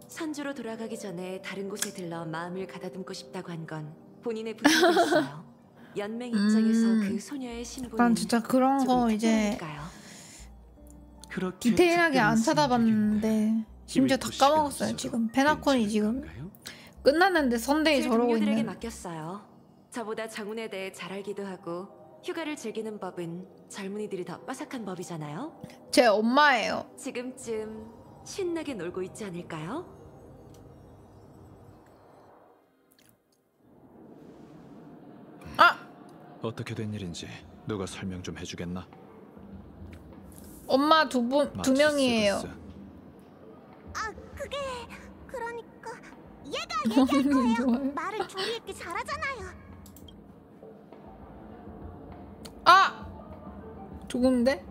선주로 돌아가기 전에 다른 곳에 들러 마음을 가다듬고 싶다고 한 건 본인의 부탁이었어요. 연맹 입장에서 그 소녀의 신분은 난 진짜 그런 거 조금 이제 특별하니까요. 그렇게 디테일하게 안 특별한 찾아봤는데 심지어 다 시간 까먹었어요. 없어도 지금 페나콘이 지금 끝났는데 선데이 제 저러고 동료들에게 있는. 맡겼어요. 저보다 정운에 대해 잘 알기도 하고 휴가를 즐기는 법은 젊은이들이 더 빠삭한 법이잖아요. 제 엄마예요. 지금쯤 신나게 놀고 있지 않을까요? 어떻게 된 일인지 누가 설명 좀 해주겠나? 엄마 두 마치 명이에요. 스그스. 아, 그게 그러니까 얘가 얘기할 거예요. 말을 조리 있게 잘하잖아요. 아! 죽음인데?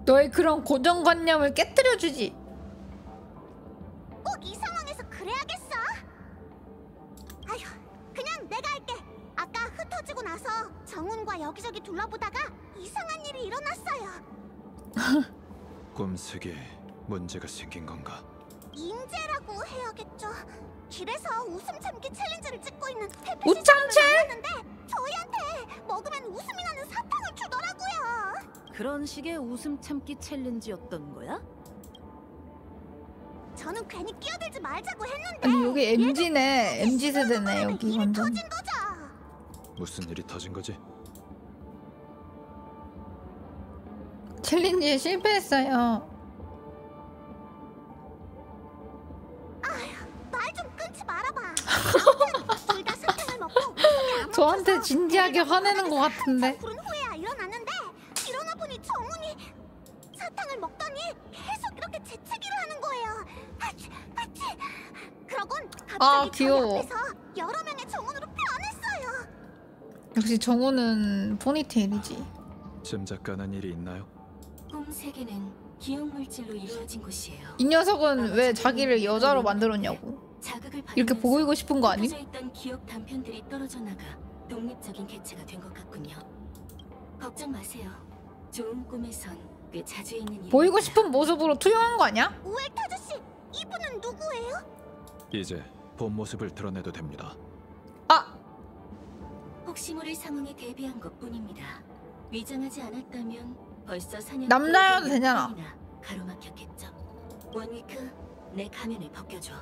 너의 그런 고정관념을 깨뜨려주지. 꼭 이 상황에서 그래야겠어? 아휴, 그냥 내가 할게. 아까 흩어지고 나서 정훈과 여기저기 둘러보다가 이상한 일이 일어났어요. 꿈속에 문제가 생긴 건가? 인재라고 해야겠죠. 길에서 웃음 참기 챌린지를 찍고 있는 웃참체? 만났는데 저희한테 먹으면 웃음이 나는 사탕을 주더라고요. 그런 식의 웃음 참기 챌린지였던 거야? 저는 괜히 끼어들지 말자고 했는데 아니 여기 MZ네. MZ 세대네 여기 완전. 터진 거죠. 무슨 일이 터진 거지? 챌린지에 실패했어요. 말 좀 끊지 말아봐. 둘 다 사탕을 먹고 웃음이 안 저한테 진지하게 화내는 것 같은데. 부른 후에야 일어났는데 일어나 보니 정훈이 사탕을 먹더니 계속 이렇게 재채기를 하는 거예요. 아치, 아치. 그러곤 갑자기 저희 귀여워. 앞에서 여러 명의 정훈으로 변했어요. 역시 정우는 포니테일이지. 짐작 가는 일이 있나요? 꿈 세계는 기억 물질로 이루어진 곳이에요. 이 녀석은 왜 자기를 여자로 만들었냐고. 자극을 이렇게 받으면서 보이고 싶은 거 아니? 흩어져 있던 기억 단편들이 떨어져 나가 독립적인 개체가 된 것 같군요. 걱정 마세요. 좋은 꿈에선 꽤 자주 있는 일입니다. 보이고 싶은 모습으로 투영한 거 아니야? 우엘트 아저씨, 이분은 누구예요? 이제 본 모습을 드러내도 됩니다. 혹시 모를 상황에 대비한 것뿐입니다. 위장하지 않았다면 벌써 사냥 남자여도 되잖아. 가로막혔겠죠. 원위크, 내 가면을 벗겨줘.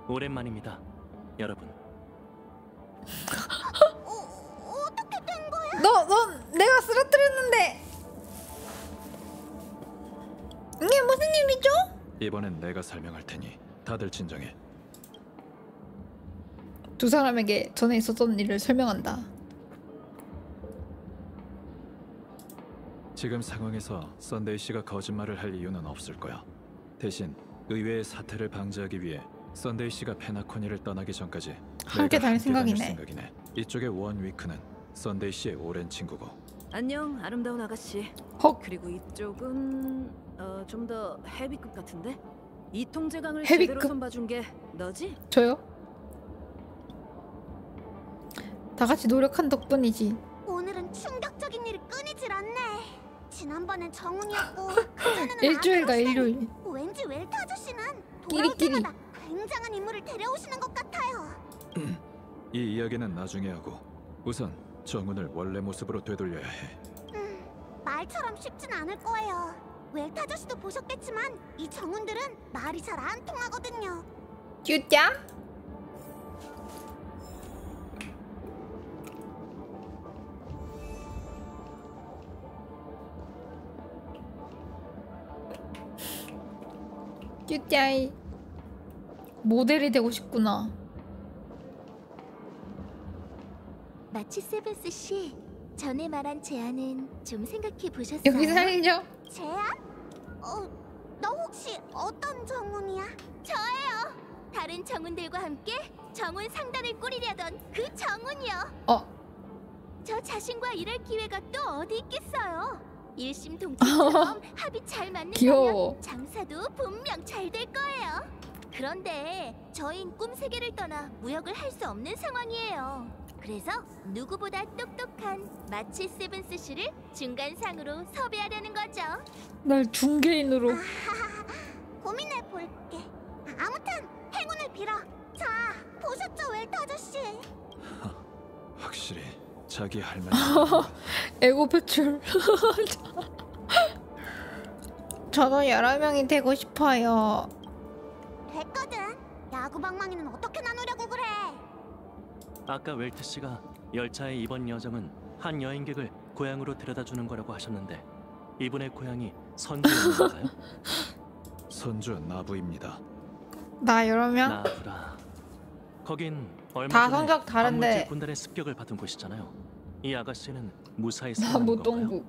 오랜만입니다, 여러분. 어떻게 된 거야? 넌 내가 쓰러뜨렸는데. 이게 무슨 일이죠? 이번엔 내가 설명할 테니 다들 진정해. 두 사람에게 전에 있었던 일을 설명한다. 지금 상황에서 썬데이 씨가 거짓말을 할 이유는 없을 거야. 대신 의외의 사태를 방지하기 위해 썬데이 씨가 페나코니를 떠나기 전까지 함께 내가 다닐 생각이네. 생각이네. 이쪽의 원위크는 썬데이 씨의 오랜 친구고. 안녕, 아름다운 아가씨. 헉. 그리고 이쪽은 좀 더 헤비급 같은데? 이 통제강을 헤비급? 제대로 손봐준 게 너지? 저요? 다 같이 노력한 덕분이지. 오늘은 충격적인 일이 끊이질 않네. 지난번엔 정훈이었고 그전에는 일주일가 아크로스라니. 일요일. 왠지 웰트 아저씨는 돌아올 끼리끼리. 때마다 굉장한 인물을 데려오시는 것 같아요. 이 이야기는 나중에 하고 우선 정훈을 원래 모습으로 되돌려야 해. 말처럼 쉽진 않을 거예요. 웰트 아저씨도 보셨겠지만 이 정훈들은 말이 잘 안 통하거든요. 쭈짜? 쭈짜이 모델이 되고 싶구나. 마치 세븐스 씨, 전에 말한 제안은 좀 생각해 보셨어요? 여기 살죠? 제안? 너 혹시 어떤 정훈이야? 저예요. 다른 정훈들과 함께 정훈 상단을 꾸리려던 그 정훈이요. 저 자신과 일할 기회가 또 어디 있겠어요. 일심동체처럼 합이 잘 귀여워. 맞는다면 장사도 분명 잘 될 거예요. 그런데 저희는 꿈 세계를 떠나 무역을 할 수 없는 상황이에요. 그래서 누구보다 똑똑한 마치 세븐스 씨를 중간상으로 섭외하려는 거죠. 날 중개인으로. 고민해 볼게. 아무튼 행운을 빌어. 자, 보셨죠, 웰트 아저씨? 확실히 자기 할 말. 에고 표출. 저도 여러 명이 되고 싶어요. 됐거든. 야구 방망이는 어떻게 나누려고 그래? 아까 웰트 씨가 열차의 이번 여정은 한 여행객을 고향으로 데려다주는 거라고 하셨는데 이분의 고향이 선주인가요? 선주 나부입니다. 나 여러 명? 나부라. 거긴 얼마 다 전에 성격 다른데. 반물질 군단의 습격을 받은 곳이잖아요. 이 아가씨는 무사히 나 살아난 건가요? 무동부.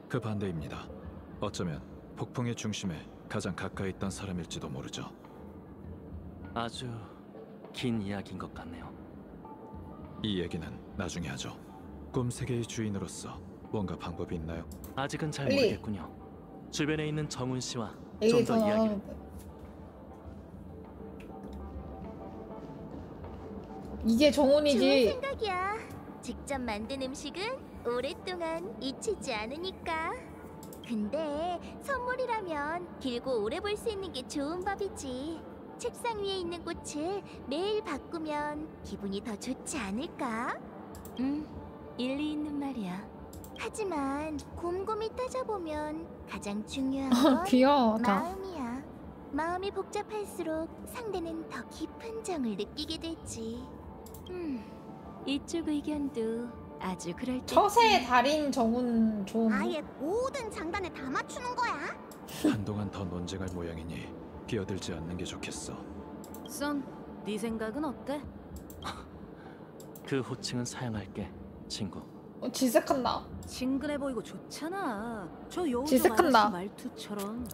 그 반대입니다. 어쩌면 폭풍의 중심에 가장 가까이 있던 사람일지도 모르죠. 아주 긴 이야기인 것 같네요. 이 얘기는 나중에 하죠. 꿈 세계의 주인으로서 뭔가 방법이 있나요? 아직은 잘 빨리. 모르겠군요. 주변에 있는 정훈 씨와 좀 얘기 더 좀 이야기를. 나누는데. 이게 좋은 정훈이지. 생각이야. 직접 만든 음식은 오랫동안 잊히지 않으니까. 근데 선물이라면 길고 오래 볼 수 있는 게 좋은 법이지. 책상 위에 있는 꽃을 매일 바꾸면 기분이 더 좋지 않을까? 일리 있는 말이야. 하지만 곰곰이 따져보면 가장 중요한 건 귀여워다. 마음이야. 마음이 복잡할수록 상대는 더 깊은 정을 느끼게 되지. 이쪽 의견도 아주 그럴 듯. 처세의 달인 정훈 좋은. 아예 모든 장단에 다 맞추는 거야? 한동안 더 논쟁할 모양이니 끼어들지 않는 게 좋겠어. 썬, 네 생각은 어때? 그 호칭은 사양할게, 친구. 질색한다. 친근해 보이고 좋잖아. 저 요정 질색한다. 아저씨 말투처럼.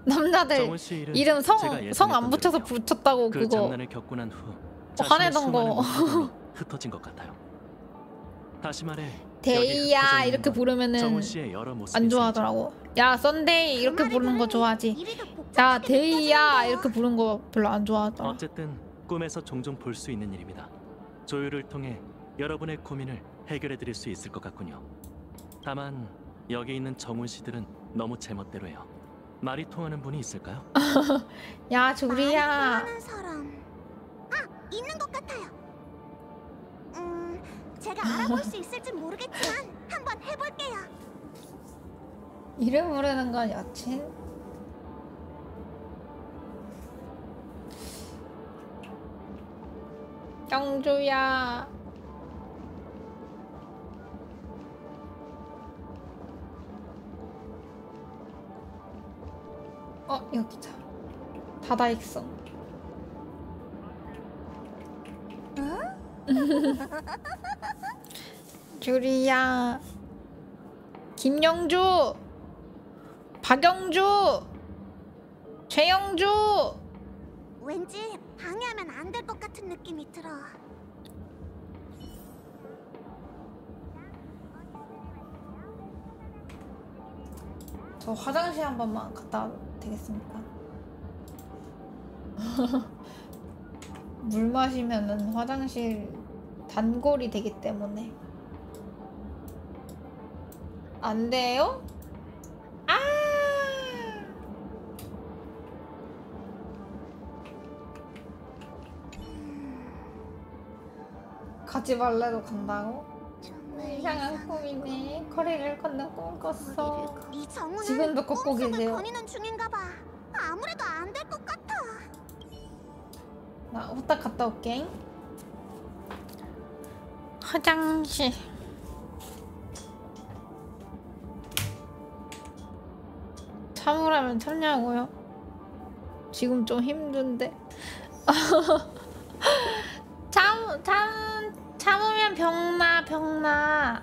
남자들 정훈 씨 일은 이름 제가 성 안 예상했던 붙여서 대로요. 붙였다고 그 그거. 장난을 겪고 난 후 화내던 거. 흩어진 것 같아요. 다시 말해 데이야 여기 이렇게 흩어져 있는 건 부르면은 정훈 씨의 여러 모습이 안 좋아하더라고. 야 썬데이 이렇게 부르는 거 좋아하지. 야 데이야 이렇게 부르는 거 별로 안 좋아하더라. 어쨌든 꿈에서 종종 볼 수 있는 일입니다. 조율을 통해 여러분의 고민을 해결해 드릴 수 있을 것 같군요. 다만 여기 있는 정훈 씨들은 너무 제멋대로예요. 말이 통하는 분이 있을까요? 야 조리야. 하는 사람. 있는 것 같아요. 제가 알아볼 수 있을진 모르겠지만 한번 해볼게요. 이름 부르는 건 여친? 영주야. 여기다. 다다익선. 주리야. 김영주. 박영주. 최영주. 왠지 방해하면 안 될 것 같은 느낌이 들어. 저 화장실 한 번만 갔다 와도 되겠습니까? 물 마시면은 화장실 단골이 되기 때문에 안 돼요? 아! 가지 말래도 간다고? 이상한 꿈이네. 거리를 걷는 꿈 꿨어. 이 정우는 지금도 걷고 꿈속을 계세요. 거니는 중인가 봐. 아무래도 안 될 것 같아. 나 후딱 갔다 올게. 화장실. 참으라면 참냐고요? 지금 좀 힘든데. 참으면 병나.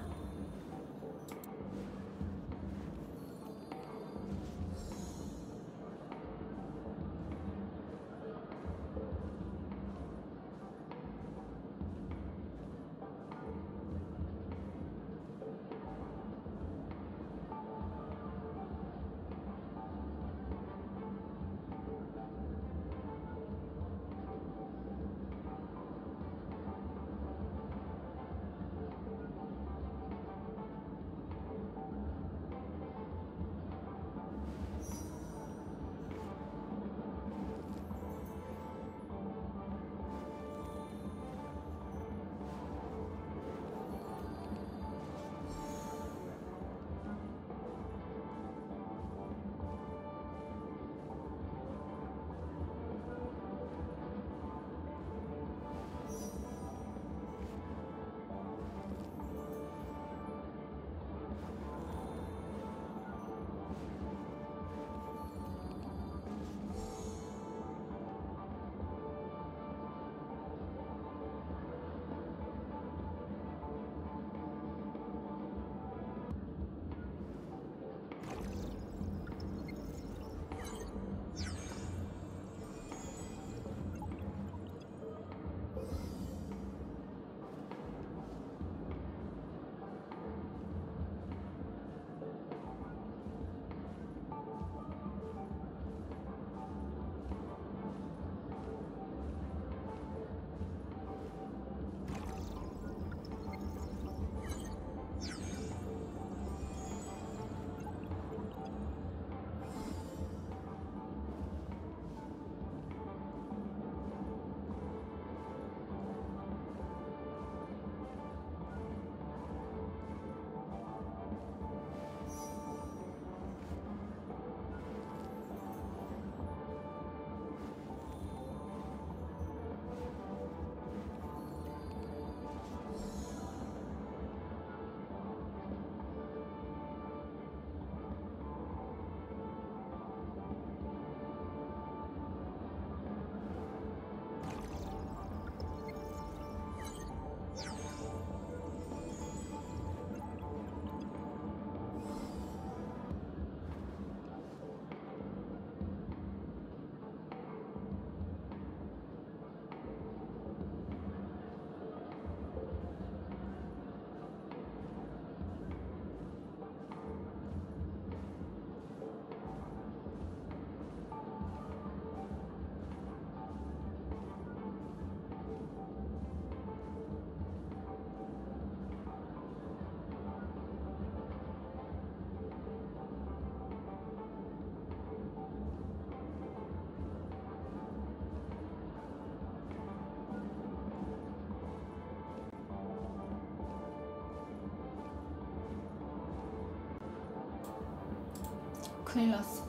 큰일 났어.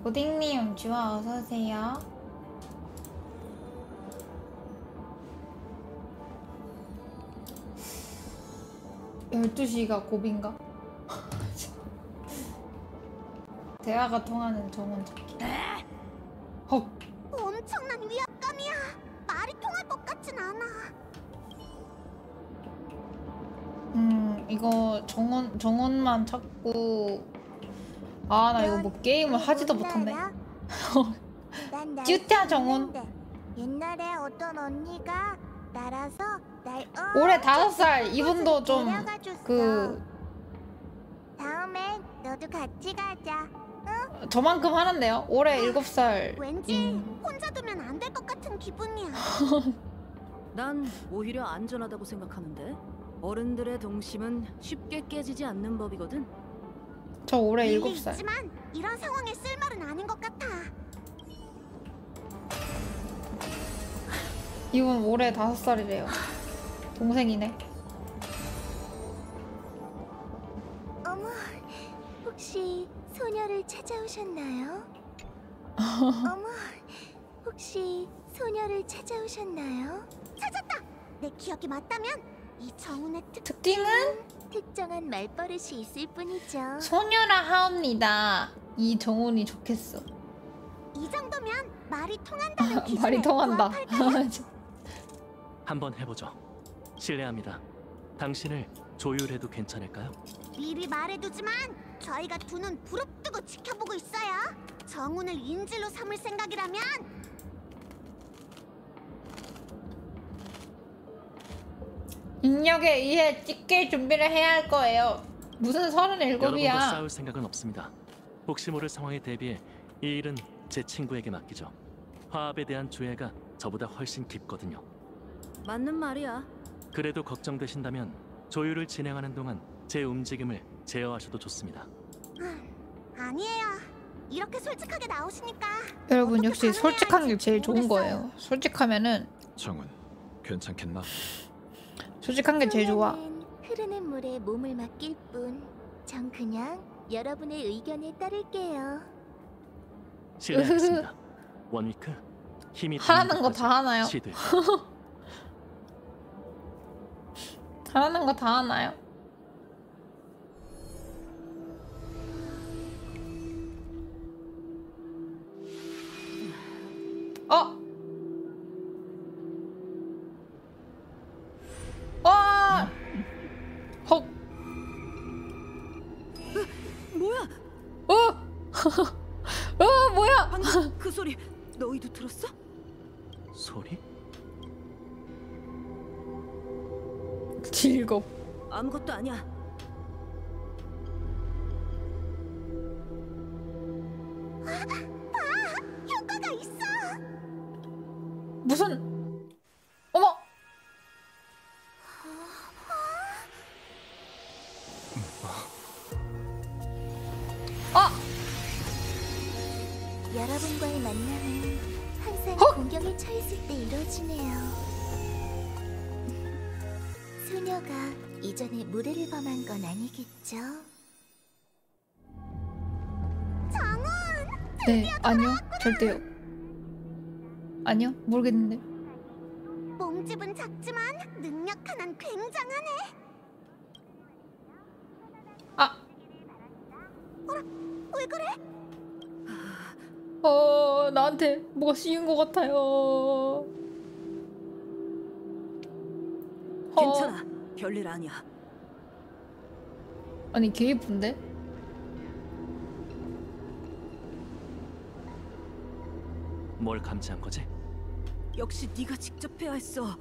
고딩님 주아 어서오세요. 12시가 고비인가? 대화가 통하는 정원 찾기. 헉! 엄청난 위압감이야. 말이 통할 것 같진 않아. 이거 정원만 찾고. 아, 나 이거 뭐 게임을 하지도 못했네. 쭈띠아 정원. 옛날에 어떤 언니가 날아서 날 올해 5살. 이분도 좀 다음엔 너도 같이 가자. 응? 저만큼 하는데요. 올해 7살. 왠지 혼자 두면 안 될 것 같은 기분이야. 난 오히려 안전하다고 생각하는데 어른들의 동심은 쉽게 깨지지 않는 법이거든. 저 올해 일리 7살. 있지만 이런 상황에 쓸 말은 아닌 것 같아. 이분 올해 5살이래요. 동생이네. 어머, 혹시 소녀를 찾아오셨나요? 어머, 혹시 소녀를 찾아오셨나요? 찾았다! 내 기억이 맞다면 이 정운의 특징은? 특정한 말버릇이 있을 뿐이죠. 소녀라 하옵니다. 이 정원이 좋겠어. 이 정도면 말이 통한다는 기준에 말이 통한다. 한번 해보죠. 실례합니다. 당신을 조율해도 괜찮을까요? 미리 말해두지만 저희가 두 눈 부릅뜨고 지켜보고 있어요. 정운을 인질로 삼을 생각이라면 인력에 의해 찍힐 준비를 해야 할 거예요. 무슨 37이야. 여러분과 싸울 생각은 없습니다. 혹시 모를 상황에 대비해 이 일은 제 친구에게 맡기죠. 화합에 대한 주애가 저보다 훨씬 깊거든요. 맞는 말이야. 그래도 걱정되신다면 조율을 진행하는 동안 제 움직임을 제어하셔도 좋습니다. 아니에요. 이렇게 솔직하게 나오시니까. 여러분 역시 솔직한 게 제일 좋은 거예요. 솔직하면은 정훈, 괜찮겠나? 솔직한 게 제일 좋아. 흐르는 물에 몸을 맡길 뿐. 전 그냥 여러분의 의견에 따를게요. 실례하겠습니다. 원위크, 힘이 하라는 거 다 하나요? 시도해. 하라는 거 다 하나요? 헉. 뭐야? 뭐야? 방금 그 소리 너희도 들었어? 소리? 즐겁. 아무것도 아니야. 효과가 있어. 무슨? 어머. 여러분과의 만남은 항상 공경에 처했을 때 이루어지네요. 소녀가 이전에 무례를 범한 건 아니겠죠? 정훈! 네, 아니요, 절대요. 아니요, 모르겠는데. 몸집은 작지만 능력 하나는 굉장하네. 왜 그래? 나한테 뭐가 씌인 것 같아요. 괜찮아. 별일 아니야. 아니, 개 예쁜데? 뭘 감지한 거지? 역시 네가 직접 해야 했어.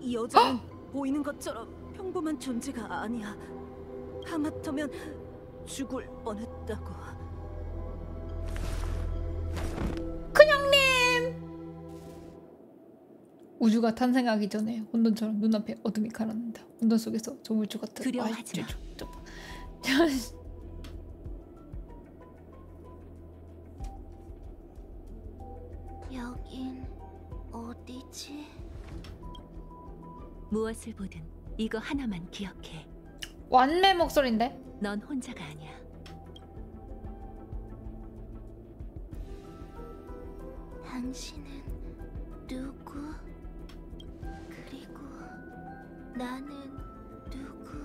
이 여자는 보이는 것처럼 평범한 존재가 아니야. 하마터면 죽을 뻔했다고. 큰형님! 우주가 탄생하기 전에 혼돈처럼 눈앞에 어둠이 가라앉는다. 혼돈 속에서 조물주 같은 두려워하지 마. 여긴 어디지? 무엇을 보든 이거 하나만 기억해. 완매 목소리인데? 넌 혼자가 아니야. 당신은 누구? 그리고 나는 누구?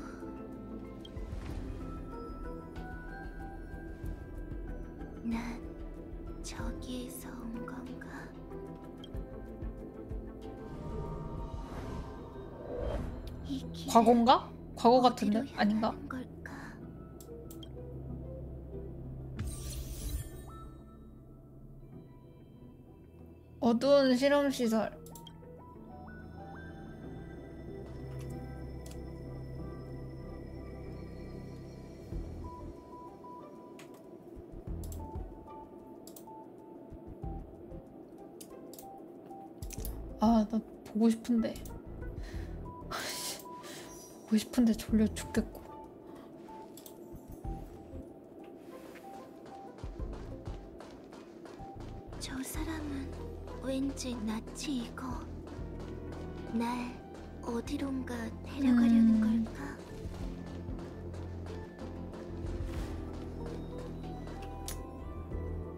난 저기에서 온 건가? 이 길은 과거인가? 과거 같은데? 어디로 아닌가? 향하는 걸까? 어두운 실험시설. 아, 나 보고 싶은데. 보고 싶은데 졸려 죽겠고. 저 사람은 왠지 낯이 익어. 날 어디론가 데려가려는 걸까?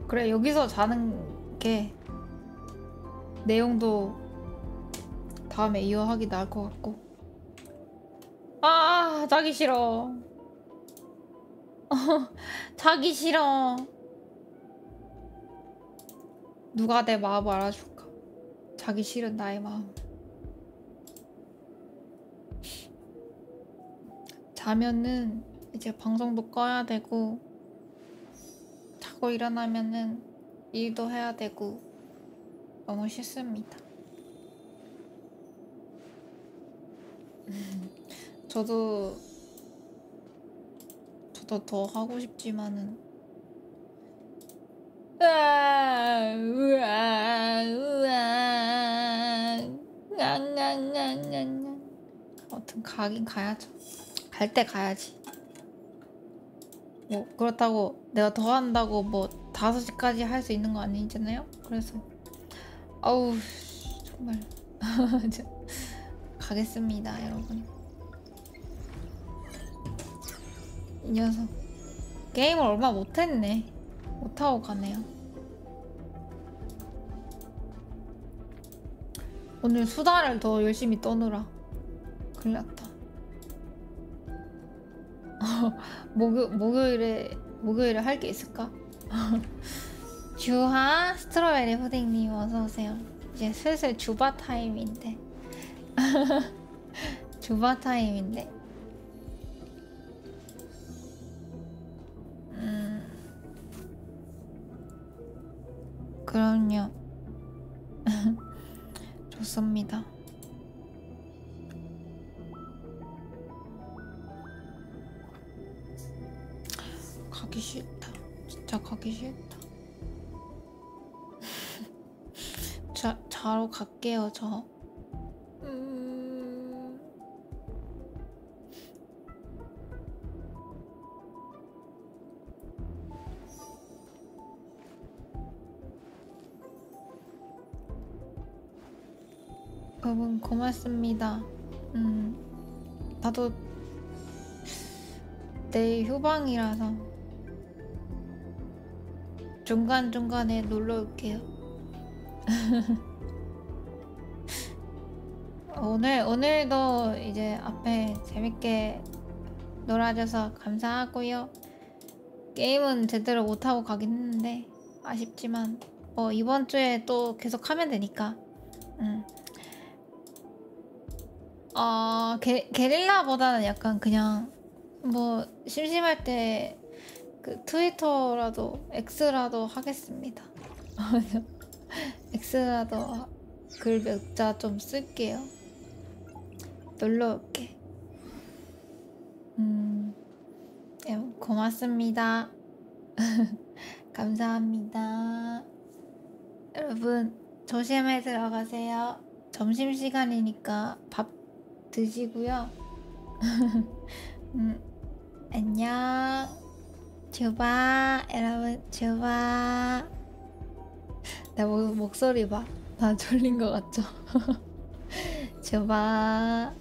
그래, 여기서 자는 게 내용도 다음에 이어하기 나을 것 같고. 아, 자기 싫어. 자기 싫어. 누가 내 마음을 알아줄까? 자기 싫은 나의 마음. 자면은 이제 방송도 꺼야 되고, 자고 일어나면은 일도 해야 되고, 너무 싫습니다. 저도 더 하고 싶지만은 아무튼 가긴 가야죠. 갈 때 가야지. 뭐 그렇다고 내가 더 한다고 뭐 5시까지 할 수 있는 거 아니잖아요? 그래서 아우 정말 가겠습니다, 여러분. 이 녀석 게임을 얼마 못했네. 못하고 가네요. 오늘 수다를 더 열심히 떠느라 큰일났다. 목요일에 할 게 있을까? 주하 스트로베리 푸딩님 어서오세요. 이제 슬슬 주바 타임인데. 주바 타임인데. 그럼요. 좋습니다. 가기 싫다. 진짜 가기 싫다. 자러 갈게요, 저. 여러분 고맙습니다. 나도 내일 휴방이라서 중간중간에 놀러 올게요. 오늘도 이제 앞에 재밌게 놀아줘서 감사하고요. 게임은 제대로 못하고 가긴 했는데 아쉽지만 뭐 이번 주에 또 계속 하면 되니까. 게릴라보다는 약간 그냥 뭐 심심할 때 그 트위터라도 X라도 하겠습니다. X라도 글 몇 자 좀 쓸게요. 놀러 올게. 고맙습니다. 감사합니다. 여러분 조심해 들어가세요. 점심시간이니까 밥 드시고요. 안녕. 주바 여러분 주바. 나 목소리 봐. 나 졸린 것 같죠? 주바.